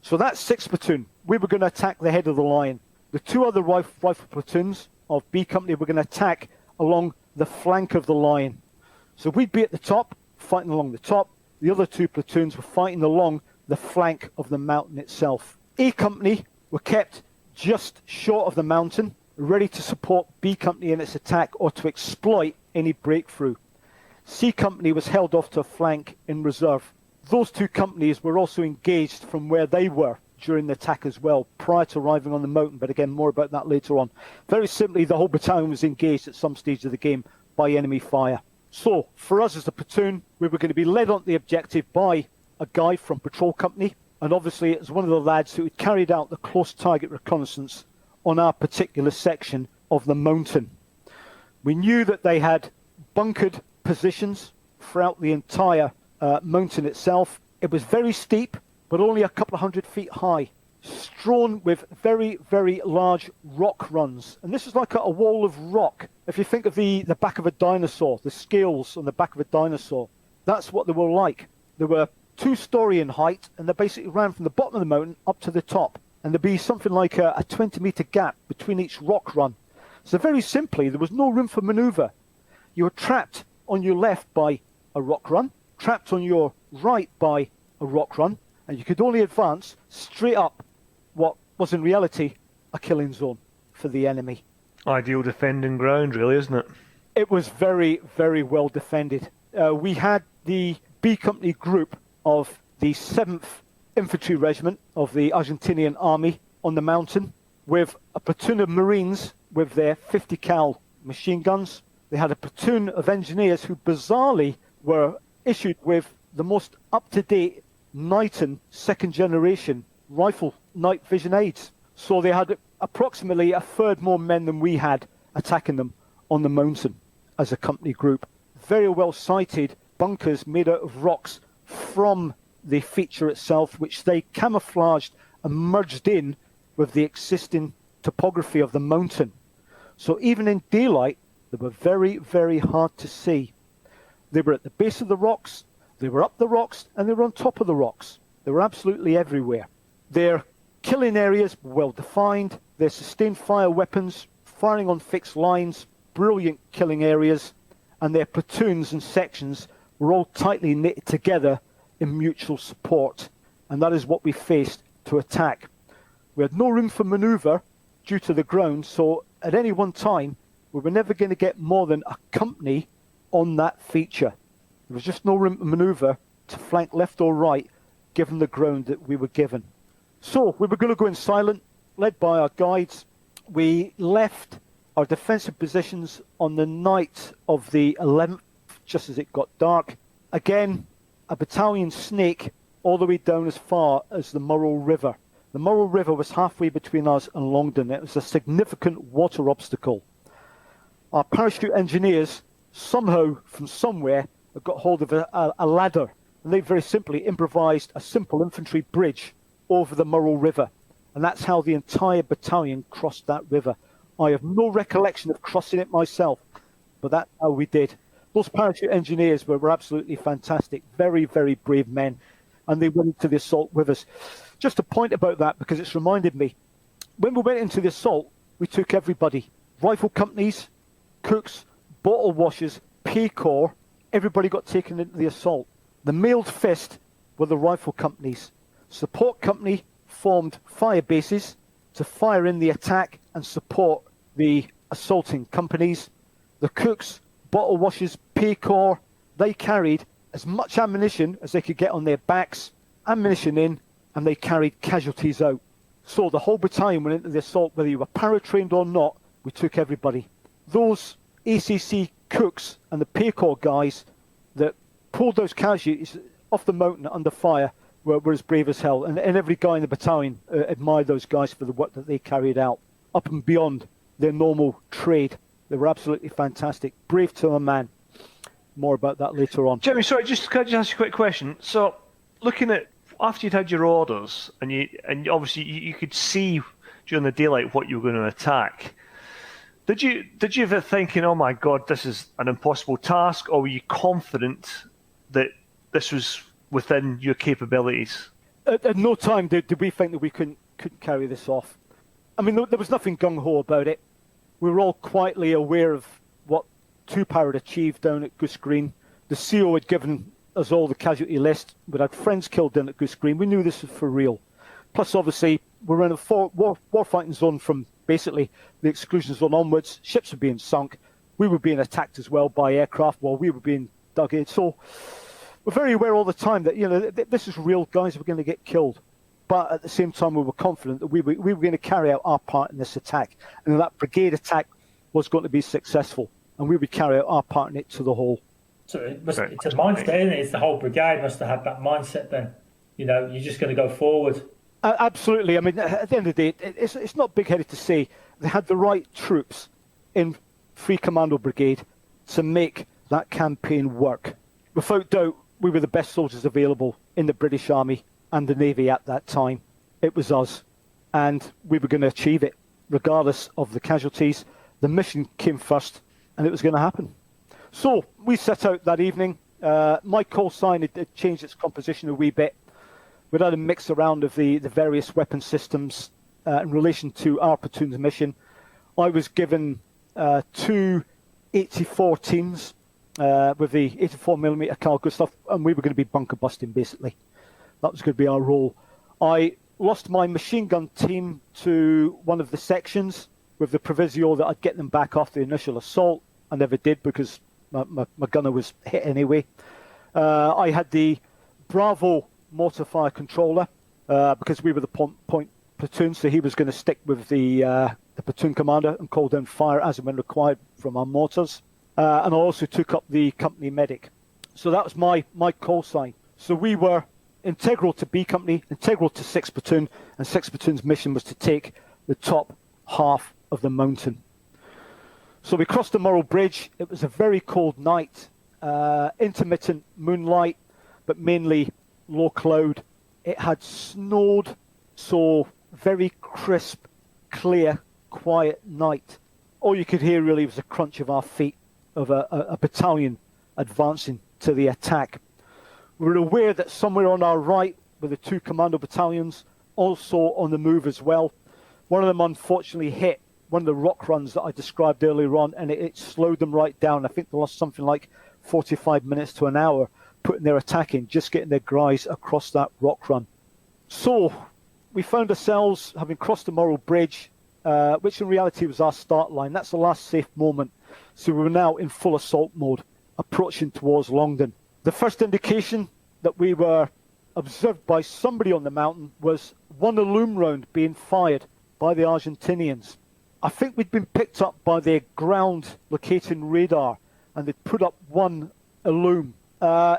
So that's 6th platoon. We were going to attack the head of the lion. The two other rifle platoons of B Company were going to attack along the flank of the lion. So we'd be at the top, fighting along the top. The other two platoons were fighting along the flank of the mountain itself. A Company were kept just short of the mountain, ready to support B Company in its attack or to exploit any breakthrough. C Company was held off to a flank in reserve. Those two companies were also engaged from where they were during the attack as well, prior to arriving on the mountain, but again, more about that later on. Very simply, the whole battalion was engaged at some stage of the game by enemy fire. So, for us as a platoon, we were going to be led on the objective by a guy from Patrol Company, and obviously it was one of the lads who had carried out the close target reconnaissance on our particular section of the mountain. We knew that they had bunkered positions throughout the entire mountain itself. It was very steep, but only a couple of 100 feet high, strewn with very, very large rock runs. And this is like a wall of rock. If you think of the back of a dinosaur, the scales on the back of a dinosaur, that's what they were like. They were 2-story in height, and they basically ran from the bottom of the mountain up to the top. And there'd be something like a 20-meter gap between each rock run. So very simply, there was no room for manoeuvre. You were trapped on your left by a rock run, trapped on your right by a rock run, and you could only advance straight up what was in reality a killing zone for the enemy. Ideal defending ground, really, isn't it? It was very, very well defended. We had the B Company group of the 7th Infantry Regiment of the Argentinian Army on the mountain, with a platoon of Marines with their 50 cal machine guns. They had a platoon of engineers who bizarrely were issued with the most up-to-date Knighton second generation rifle night vision aids. So they had approximately a third more men than we had attacking them on the mountain as a company group. Very well sighted bunkers made out of rocks from the feature itself, which they camouflaged and merged in with the existing topography of the mountain. So even in daylight, they were very, very hard to see. They were at the base of the rocks, they were up the rocks, and they were on top of the rocks. They were absolutely everywhere. Their killing areas were well defined, their sustained fire weapons, firing on fixed lines, brilliant killing areas, and their platoons and sections were all tightly knit together in mutual support. And that is what we faced to attack. We had no room for manoeuvre due to the ground, so at any one time, we were never going to get more than a company on that feature. There was just no room to manoeuvre to flank left or right, given the ground that we were given. So we were going to go in silent, led by our guides. We left our defensive positions on the night of the 11th, just as it got dark. Again, a battalion snake all the way down as far as the Murrell River. The Murrell River was halfway between us and Longdon. It was a significant water obstacle. Our parachute engineers, somehow from somewhere, got hold of a ladder, and they very simply improvised a simple infantry bridge over the Murrell River, and that's how the entire battalion crossed that river. I have no recollection of crossing it myself, but that's how we did. Those parachute engineers were absolutely fantastic, very, very brave men, and they went into the assault with us. Just a point about that, because it's reminded me, when we went into the assault, we took everybody. Rifle companies, cooks, bottle washers, pay corps, everybody got taken into the assault. The mailed fist were the rifle companies. Support company formed fire bases to fire in the attack and support the assaulting companies. The cooks, bottle washers, pay corps, they carried as much ammunition as they could get on their backs, ammunition in, and they carried casualties out. So the whole battalion went into the assault, whether you were paratrained or not, we took everybody. Those ACC cooks and the pay corps guys that pulled those casualties off the mountain under fire were as brave as hell. And every guy in the battalion admired those guys for the work that they carried out, up and beyond their normal trade. They were absolutely fantastic. Brave to a man. More about that later on. Jimmy, sorry, can I just ask you a quick question? So, looking at after you'd had your orders, and obviously you could see during the daylight what you were going to attack. Did you ever thinking, oh my God, this is an impossible task, or were you confident that this was within your capabilities? At no time did we think that we couldn't carry this off. I mean, there was nothing gung-ho about it. We were all quietly aware of what 2-Power had achieved down at Goose Green. The CO had given us all the casualty list. We'd had friends killed down at Goose Green. We knew this was for real. Plus, obviously, we were in a war-fighting zone from basically the exclusion zone onwards. Ships were being sunk. We were being attacked as well by aircraft while we were being dug in. So we're very aware all the time that, you know, this is real. Guys were going to get killed. But at the same time, we were confident that we were going to carry out our part in this attack. And that brigade attack was going to be successful. And we would carry out our part in it to the whole. So it's a mindset, isn't it? It's the whole brigade must have had that mindset then. You know, you're just going to go forward. Absolutely. I mean, at the end of the day, it's not big-headed to say they had the right troops in Free Commando Brigade to make that campaign work. Without doubt, we were the best soldiers available in the British Army and the Navy at that time. It was us. And we were going to achieve it, regardless of the casualties. The mission came first, and it was going to happen. So we set out that evening. My call sign had changed its composition a wee bit. We'd had a mix around of the various weapon systems in relation to our platoon's mission. I was given two 84 teams with the 84mm cal good stuff, and we were going to be bunker busting, basically. That was going to be our role. I lost my machine gun team to one of the sections with the proviso that I'd get them back after the initial assault. I never did because my gunner was hit anyway. I had the Bravo mortar fire controller because we were the point platoon, so he was going to stick with the platoon commander and call down fire as and when required from our mortars. And I also took up the company medic. So that was my call sign. So we were integral to B Company, integral to 6th Platoon, and 6th Platoon's mission was to take the top half of the mountain. So we crossed the Murrell Bridge. It was a very cold night, intermittent moonlight, but mainly low cloud. It had snowed, so very crisp, clear, quiet night. All you could hear really was the crunch of our feet of a battalion advancing to the attack. We were aware that somewhere on our right were the two commando battalions, also on the move as well. One of them unfortunately hit one of the rock runs that I described earlier on, and it slowed them right down. I think they lost something like 45 minutes to an hour putting their attack in, just getting their guys across that rock run. So we found ourselves having crossed the Murrell Bridge, which in reality was our start line. That's the last safe moment. So we were now in full assault mode, approaching towards Longdon. The first indication that we were observed by somebody on the mountain was one allume round being fired by the Argentinians. I think we'd been picked up by their ground locating radar, and they'd put up one allume.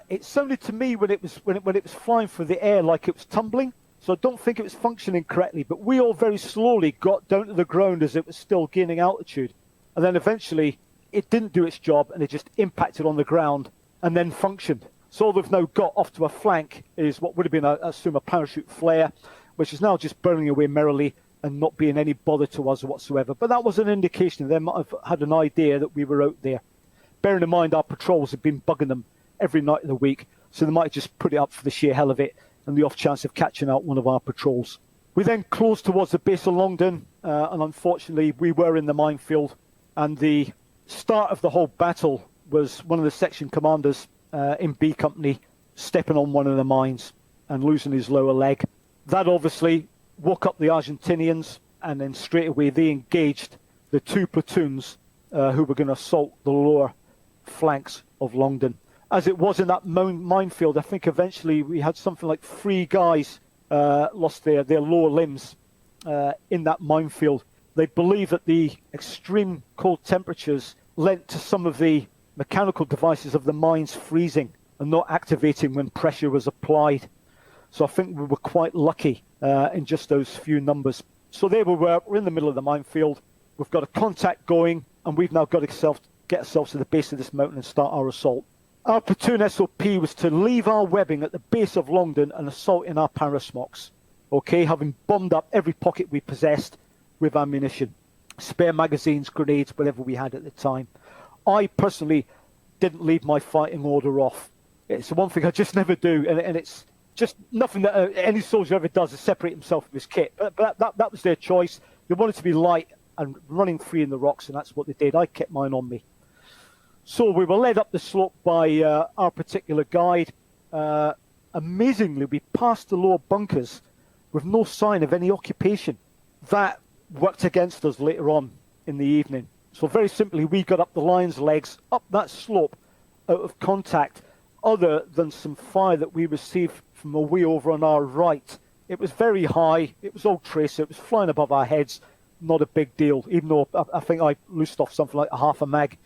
It sounded to me when it was flying through the air like it was tumbling, so I don't think it was functioning correctly. But we all very slowly got down to the ground as it was still gaining altitude, and then eventually it didn't do its job and it just impacted on the ground and then functioned. So all they've now got off to a flank is what would have been, I assume, a parachute flare, which is now just burning away merrily and not being any bother to us whatsoever. But that was an indication they might have had an idea that we were out there. Bearing in mind our patrols had been bugging them every night of the week, so they might have just put it up for the sheer hell of it and the off chance of catching out one of our patrols. We then closed towards the base of Longdon, and unfortunately we were in the minefield, and the start of the whole battle was one of the section commanders in B Company stepping on one of the mines and losing his lower leg. That obviously woke up the Argentinians, and then straight away they engaged the two platoons who were going to assault the lower flanks of Longdon. As it was in that minefield, I think eventually we had something like 3 guys lost their lower limbs in that minefield. They believe that the extreme cold temperatures lent to some of the mechanical devices of the mines freezing and not activating when pressure was applied. So I think we were quite lucky in just those few numbers. So there we were, we're in the middle of the minefield. We've got a contact going, and we've now got to get ourselves to the base of this mountain and start our assault. Our platoon SOP was to leave our webbing at the base of Longdon and assault in our parasmocks, okay, having bombed up every pocket we possessed with ammunition, spare magazines, grenades, whatever we had at the time. I personally didn't leave my fighting order off. It's the one thing I just never do, and it's just nothing that any soldier ever does is separate himself from his kit. But that was their choice. They wanted to be light and running free in the rocks, and that's what they did. I kept mine on me. So we were led up the slope by our particular guide. Amazingly, we passed the lower bunkers with no sign of any occupation. That worked against us later on in the evening. So very simply, we got up the lion's legs, up that slope, out of contact, other than some fire that we received from a way over on our right. It was very high, it was old tracer, it was flying above our heads, not a big deal, even though I think I loosed off something like a half a mag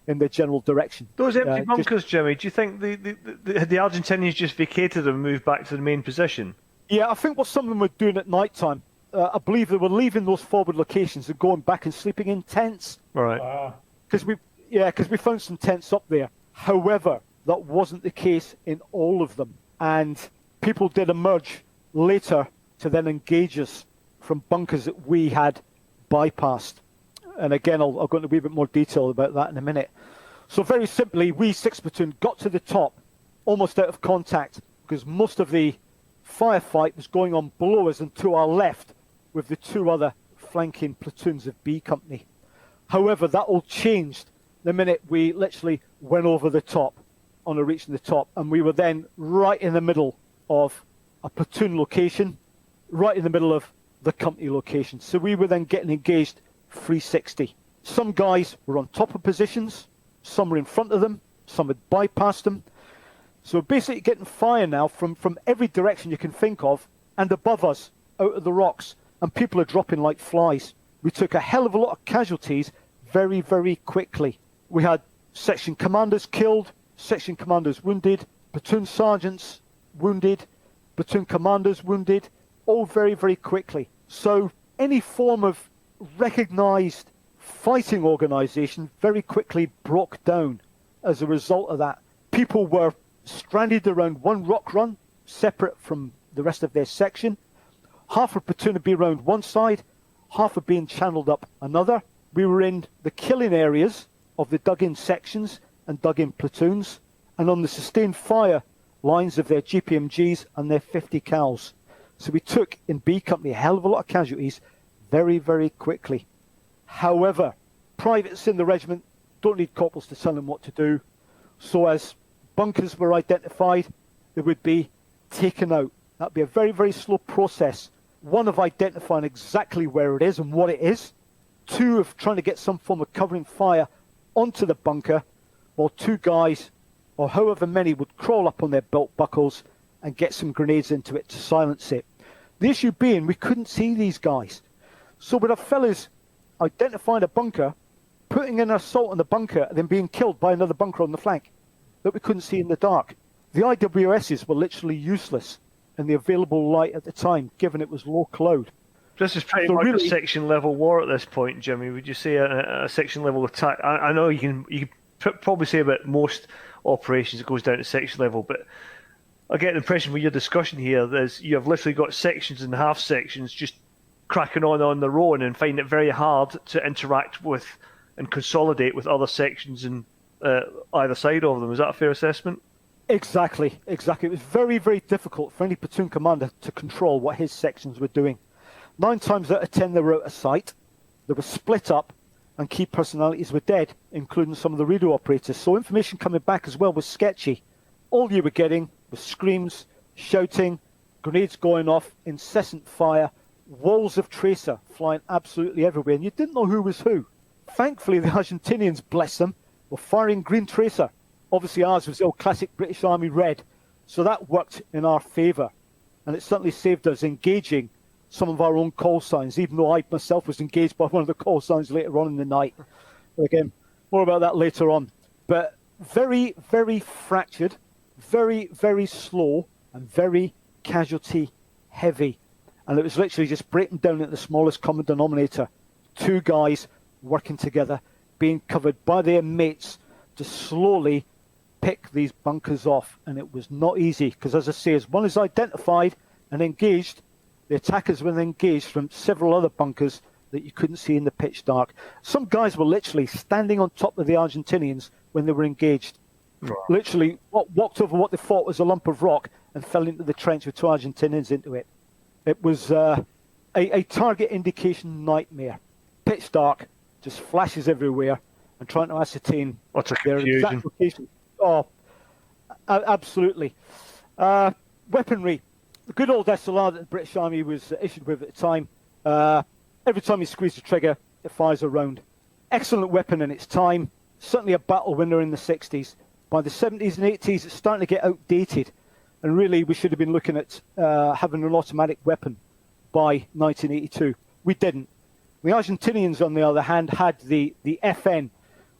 in the general direction. Those empty bunkers, Jimmy, do you think the Argentinians just vacated them and moved back to the main position? Yeah, I think what some of them were doing at night time, I believe they were leaving those forward locations and going back and sleeping in tents. Right. Because we found some tents up there. However, that wasn't the case in all of them. And people did emerge later to then engage us from bunkers that we had bypassed. And again, I'll go into a wee bit more detail about that in a minute. So very simply, we 6th Platoon got to the top, almost out of contact, because most of the firefight was going on below us and to our left with the 2 other flanking platoons of B Company. However, that all changed the minute we literally went over the top on reaching the top, and we were then right in the middle of a platoon location, right in the middle of the company location. So we were then getting engaged 360. Some guys were on top of positions, some were in front of them, some had bypassed them. So we're basically getting fire now from every direction you can think of, and above us, out of the rocks, and people are dropping like flies. We took a hell of a lot of casualties very, very quickly. We had section commanders killed, section commanders wounded, platoon sergeants wounded, platoon commanders wounded, all very, very quickly. So any form of recognized fighting organization very quickly broke down as a result of that. People were stranded around one rock run, separate from the rest of their section. Half a platoon would be around one side, half were being channeled up another. We were in the killing areas of the dug-in sections and dug-in platoons, and on the sustained fire lines of their GPMGs and their 50 cals. So we took in B Company a hell of a lot of casualties very, very quickly. However, privates in the regiment don't need corporals to tell them what to do. So as bunkers were identified, they would be taken out. That'd be a very, very slow process. One, of identifying exactly where it is and what it is. Two, of trying to get some form of covering fire onto the bunker, while two guys, or however many, would crawl up on their belt buckles and get some grenades into it to silence it. The issue being, we couldn't see these guys. So with our fellas identifying a bunker, putting in an assault on the bunker, and then being killed by another bunker on the flank that we couldn't see in the dark. The IWSs were literally useless in the available light at the time, given it was low cloud. This is pretty much a section level war at this point, Jimmy. Would you say a section level attack? I know you can probably say about most operations it goes down to section level, but I get the impression from your discussion here that you have literally got sections and half sections just cracking on their own and find it very hard to interact with and consolidate with other sections in either side of them. Is that a fair assessment? Exactly. It was very, very difficult for any platoon commander to control what his sections were doing. 9 times out of 10 they were out of sight, they were split up, and key personalities were dead, including some of the radio operators. So information coming back as well was sketchy. All you were getting was screams, shouting, grenades going off, incessant fire, walls of tracer flying absolutely everywhere, and you didn't know who was who. Thankfully, the Argentinians, bless them, were firing green tracer. Obviously, ours was the old classic British Army red, so that worked in our favour, and it certainly saved us engaging some of our own call signs, even though I myself was engaged by one of the call signs later on in the night. Again, more about that later on. But very, very fractured, very, very slow, and very casualty heavy. And it was literally just breaking down at the smallest common denominator. 2 guys working together, being covered by their mates to slowly pick these bunkers off. And it was not easy, because as I say, as one is identified and engaged, the attackers were engaged from several other bunkers that you couldn't see in the pitch dark. Some guys were literally standing on top of the Argentinians when they were engaged. Right. Literally walked over what they thought was a lump of rock and fell into the trench with 2 Argentinians into it. It was a target indication nightmare. Pitch dark, just flashes everywhere, and trying to ascertain their exact location. Oh, absolutely. Weaponry. The good old SLR that the British Army was issued with at the time, every time you squeeze the trigger, it fires a round. Excellent weapon in its time, certainly a battle winner in the 60s. By the 70s and 80s, it's starting to get outdated, and really we should have been looking at having an automatic weapon by 1982. We didn't. The Argentinians, on the other hand, had the FN,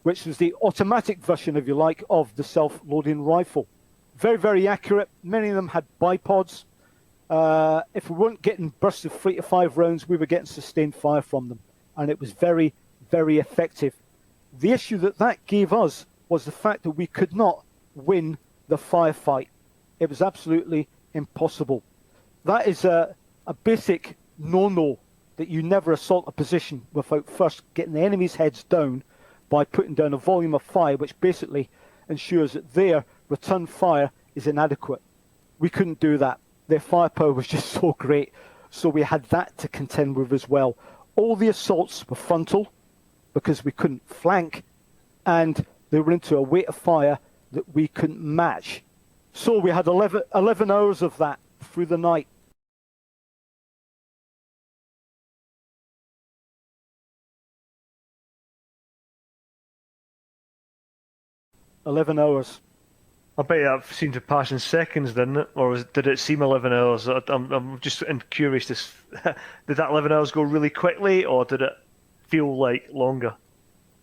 which was the automatic version, if you like, of the self-loading rifle. Very, very accurate. Many of them had bipods. If we weren't getting bursts of 3 to 5 rounds, we were getting sustained fire from them. And it was very, very effective. The issue that gave us was the fact that we could not win the firefight. It was absolutely impossible. That is a basic no-no, that you never assault a position without first getting the enemy's heads down by putting down a volume of fire, which basically ensures that their return fire is inadequate. We couldn't do that. Their firepower was just so great, so we had that to contend with as well. All the assaults were frontal, because we couldn't flank, and they were into a rate of fire that we couldn't match. So we had 11 hours of that through the night. .11 hours. I bet that seemed to pass in seconds, didn't it? Or did it seem 11 hours? I'm just curious. Did that 11 hours go really quickly, or did it feel like longer?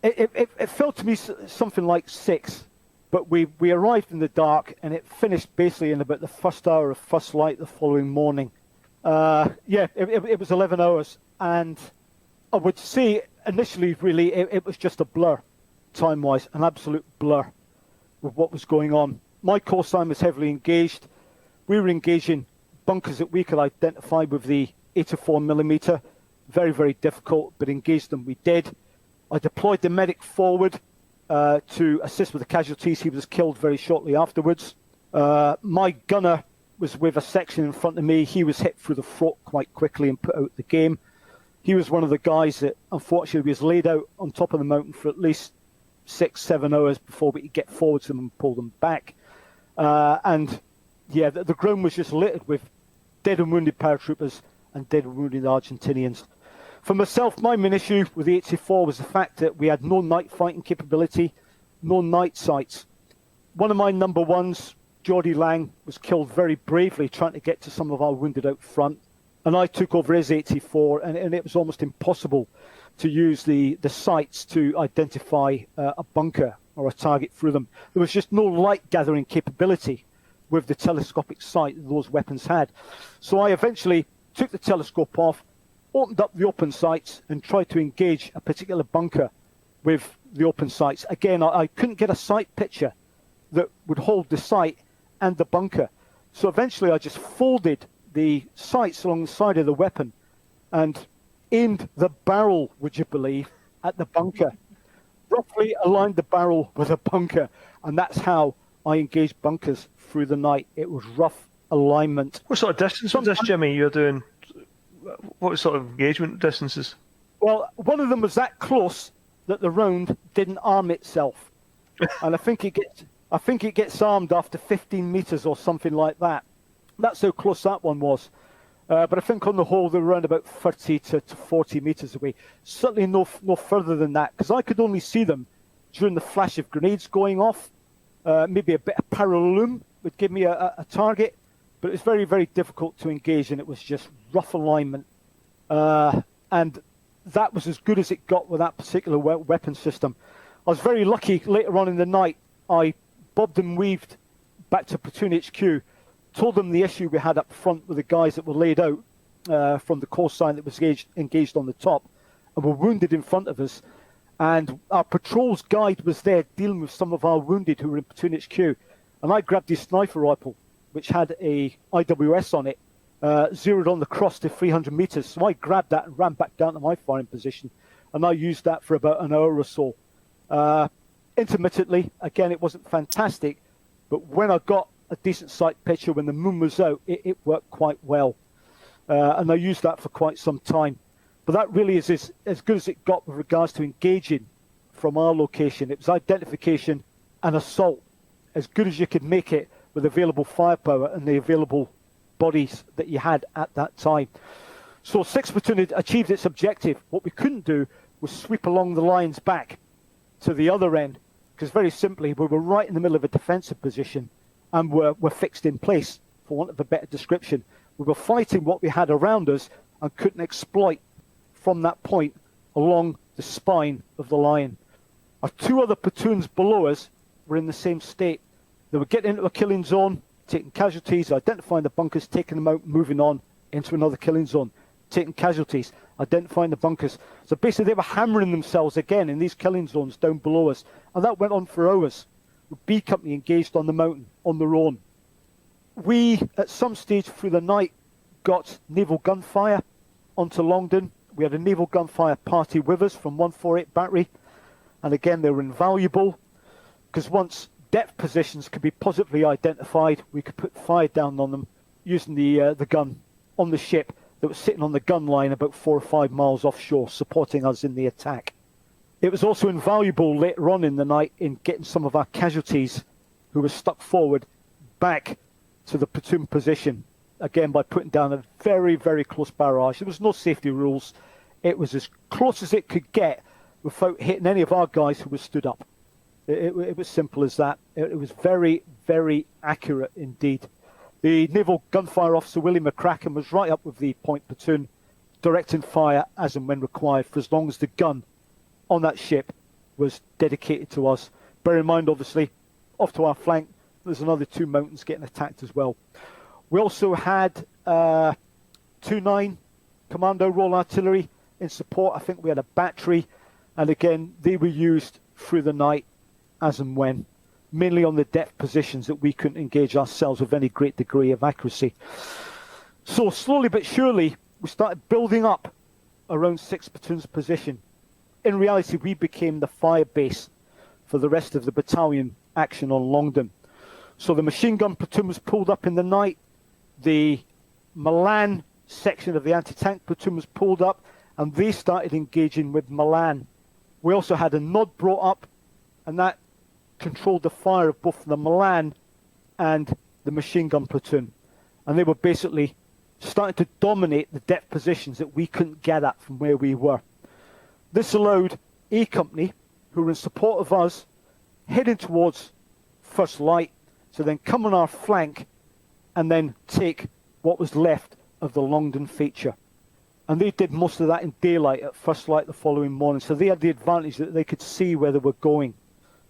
It felt to me something like 6, but we arrived in the dark, and it finished basically in about the first hour of first light the following morning. It was 11 hours, and I would say initially, really, it was just a blur, time-wise, an absolute blur with what was going on. My call sign was heavily engaged. We were engaging bunkers that we could identify with the 84mm. Very, very difficult, but engaged them we did. I deployed the medic forward to assist with the casualties. He was killed very shortly afterwards. My gunner was with a section in front of me. He was hit through the throat quite quickly and put out the game. He was one of the guys that unfortunately was laid out on top of the mountain for at least 6-7 hours before we could get forward to them and pull them back. The ground was just littered with dead and wounded paratroopers and dead and wounded Argentinians. For myself, my main issue with the 84 was the fact that we had no night fighting capability, no night sights. One of my number ones, Geordie Lang, was killed very bravely trying to get to some of our wounded out front, and I took over his 84, and it was almost impossible to use the sights to identify a bunker or a target through them. There was just no light gathering capability with the telescopic sight that those weapons had. So I eventually took the telescope off, opened up the open sights, and tried to engage a particular bunker with the open sights. Again, I couldn't get a sight picture that would hold the sight and the bunker. So eventually I just folded the sights along the side of the weapon and aimed the barrel, would you believe, at the bunker. Roughly aligned the barrel with a bunker, and that's how I engaged bunkers through the night. It was rough alignment. What sort of distance was this, Jimmy, you're doing? What sort of engagement distances? Well, one of them was that close that the round didn't arm itself. And I think it gets armed after 15 meters or something like that. That's how close that one was. But I think on the whole, they were around about 30 to 40 meters away. Certainly no further than that, because I could only see them during the flash of grenades going off. Maybe a bit of parallel would give me a target, but it was very, very difficult to engage, and it was just rough alignment. And that was as good as it got with that particular weapon system. I was very lucky later on in the night. I bobbed and weaved back to Platoon HQ, told them the issue we had up front with the guys that were laid out from the call sign that was engaged on the top and were wounded in front of us. And our patrol's guide was there dealing with some of our wounded who were in Platoon HQ. And I grabbed his sniper rifle, which had a IWS on it, zeroed on the cross to 300 meters. So I grabbed that and ran back down to my firing position. And I used that for about an hour or so. Intermittently, again, it wasn't fantastic, but when I got a decent sight picture when the moon was out, it worked quite well. And I used that for quite some time. But that really is as good as it got with regards to engaging from our location. It was identification and assault, as good as you could make it with available firepower and the available bodies that you had at that time. So 6th Platoon had achieved its objective. What we couldn't do was sweep along the lines back to the other end, because very simply we were right in the middle of a defensive position and were fixed in place, for want of a better description. We were fighting what we had around us and couldn't exploit from that point along the spine of the line. Our 2 other platoons below us were in the same state. They were getting into a killing zone, taking casualties, identifying the bunkers, taking them out, moving on into another killing zone, taking casualties, identifying the bunkers. So basically they were hammering themselves again in these killing zones down below us, and that went on for hours. The B Company engaged on the mountain on their own. We, at some stage through the night, got naval gunfire onto Longdon. We had a naval gunfire party with us from 148 Battery, and again they were invaluable, because once depth positions could be positively identified, we could put fire down on them using the gun on the ship that was sitting on the gun line about 4 or 5 miles offshore, supporting us in the attack. It was also invaluable later on in the night in getting some of our casualties who were stuck forward back to the platoon position, again by putting down a very, very close barrage. There was no safety rules. It was as close as it could get without hitting any of our guys who were stood up. It was simple as that. It was very, very accurate indeed. The naval gunfire officer, Willie McCracken, was right up with the point platoon, directing fire as and when required for as long as the gun on that ship was dedicated to us. Bear in mind, obviously, off to our flank, there's another 2 mountains getting attacked as well. We also had 2-9 Commando Royal Artillery in support. I think we had a battery, and again, they were used through the night as and when, mainly on the depth positions that we couldn't engage ourselves with any great degree of accuracy. So slowly but surely, we started building up around 6 platoons position. In reality, we became the fire base for the rest of the battalion action on Longdon. So the machine gun platoon was pulled up in the night. The Milan section of the anti-tank platoon was pulled up, and they started engaging with Milan. We also had a nod brought up, and that controlled the fire of both the Milan and the machine gun platoon. And they were basically starting to dominate the depth positions that we couldn't get at from where we were. This allowed A Company, who were in support of us, heading towards First Light, to then come on our flank and then take what was left of the Longdon feature. And they did most of that in daylight at First Light the following morning, so they had the advantage that they could see where they were going.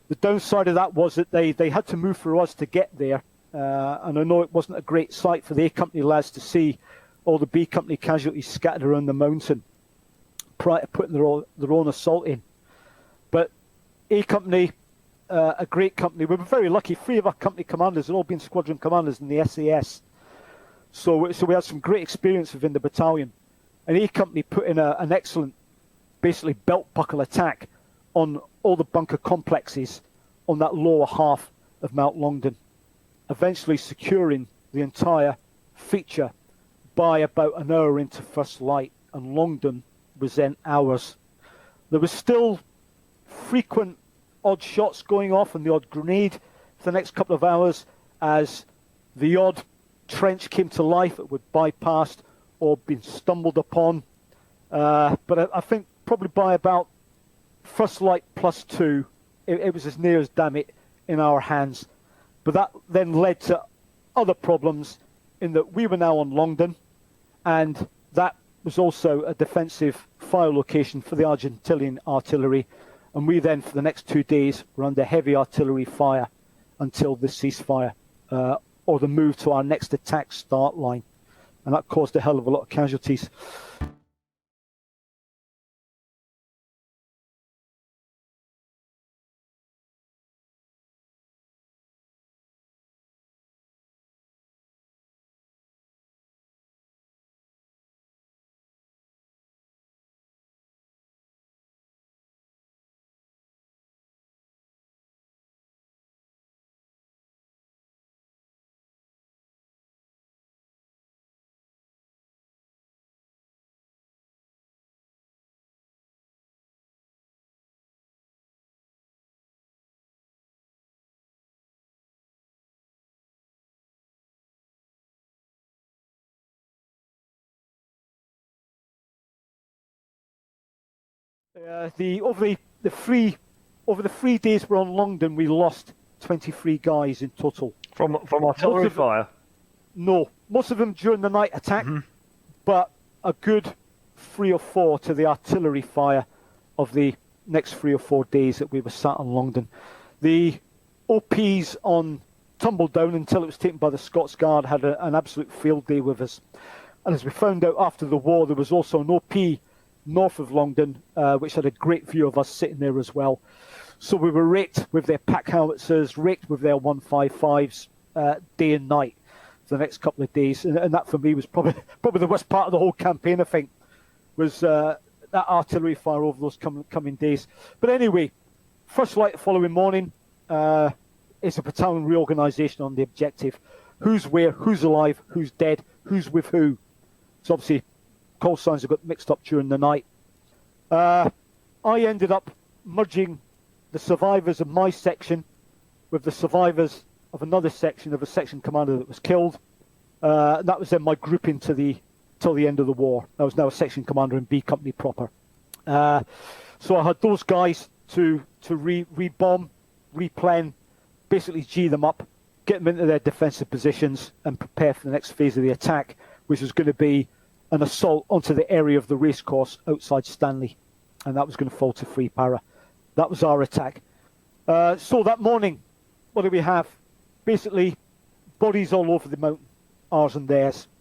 The downside of that was that they had to move for us to get there, and I know it wasn't a great sight for the A Company lads to see all the B Company casualties scattered around the mountain prior to putting their own assault in. But A Company, a great company, we were very lucky. 3 of our company commanders had all been squadron commanders in the SAS. So we had some great experience within the battalion. And A Company put in an excellent, basically belt buckle attack on all the bunker complexes on that lower half of Mount Longdon, eventually securing the entire feature by about an hour into First Light, and Longdon was then ours. There was still frequent odd shots going off and the odd grenade for the next couple of hours as the odd trench came to life. It would bypassed or been stumbled upon. But I think probably by about First Light +2, it was as near as damn it in our hands. But that then led to other problems in that we were now on Longdon, and that was also a defensive fire location for the Argentinian artillery. And we then, for the next 2 days, were under heavy artillery fire until the ceasefire or the move to our next attack start line. And that caused a hell of a lot of casualties. Over the 3 days we're on Longdon, we lost 23 guys in total. From artillery fire? No, most of them during the night attack, but a good 3 or 4 to the artillery fire of the next 3 or 4 days that we were sat on Longdon. The OPs on Tumbledown, until it was taken by the Scots Guard, had an absolute field day with us. And as we found out after the war, there was also an OP north of Longdon, which had a great view of us sitting there as well. So we were raked with their pack howitzers, raked with their 155s day and night for the next couple of days. And that for me was probably the worst part of the whole campaign, I think, was that artillery fire over those coming days. But anyway, First Light the following morning is a battalion reorganisation on the objective. Who's where, who's alive, who's dead, who's with who. So obviously call signs have got mixed up during the night. I ended up merging the survivors of my section with the survivors of another section of a section commander that was killed. That was then my grouping till the end of the war. I was now a section commander in B Company proper. So I had those guys to re-bomb, replan, basically G them up, get them into their defensive positions and prepare for the next phase of the attack, which was going to be an assault onto the area of the racecourse outside Stanley. And that was going to fall to Free Para. That was our attack. So that morning, what do we have? Basically, bodies all over the mountain, ours and theirs.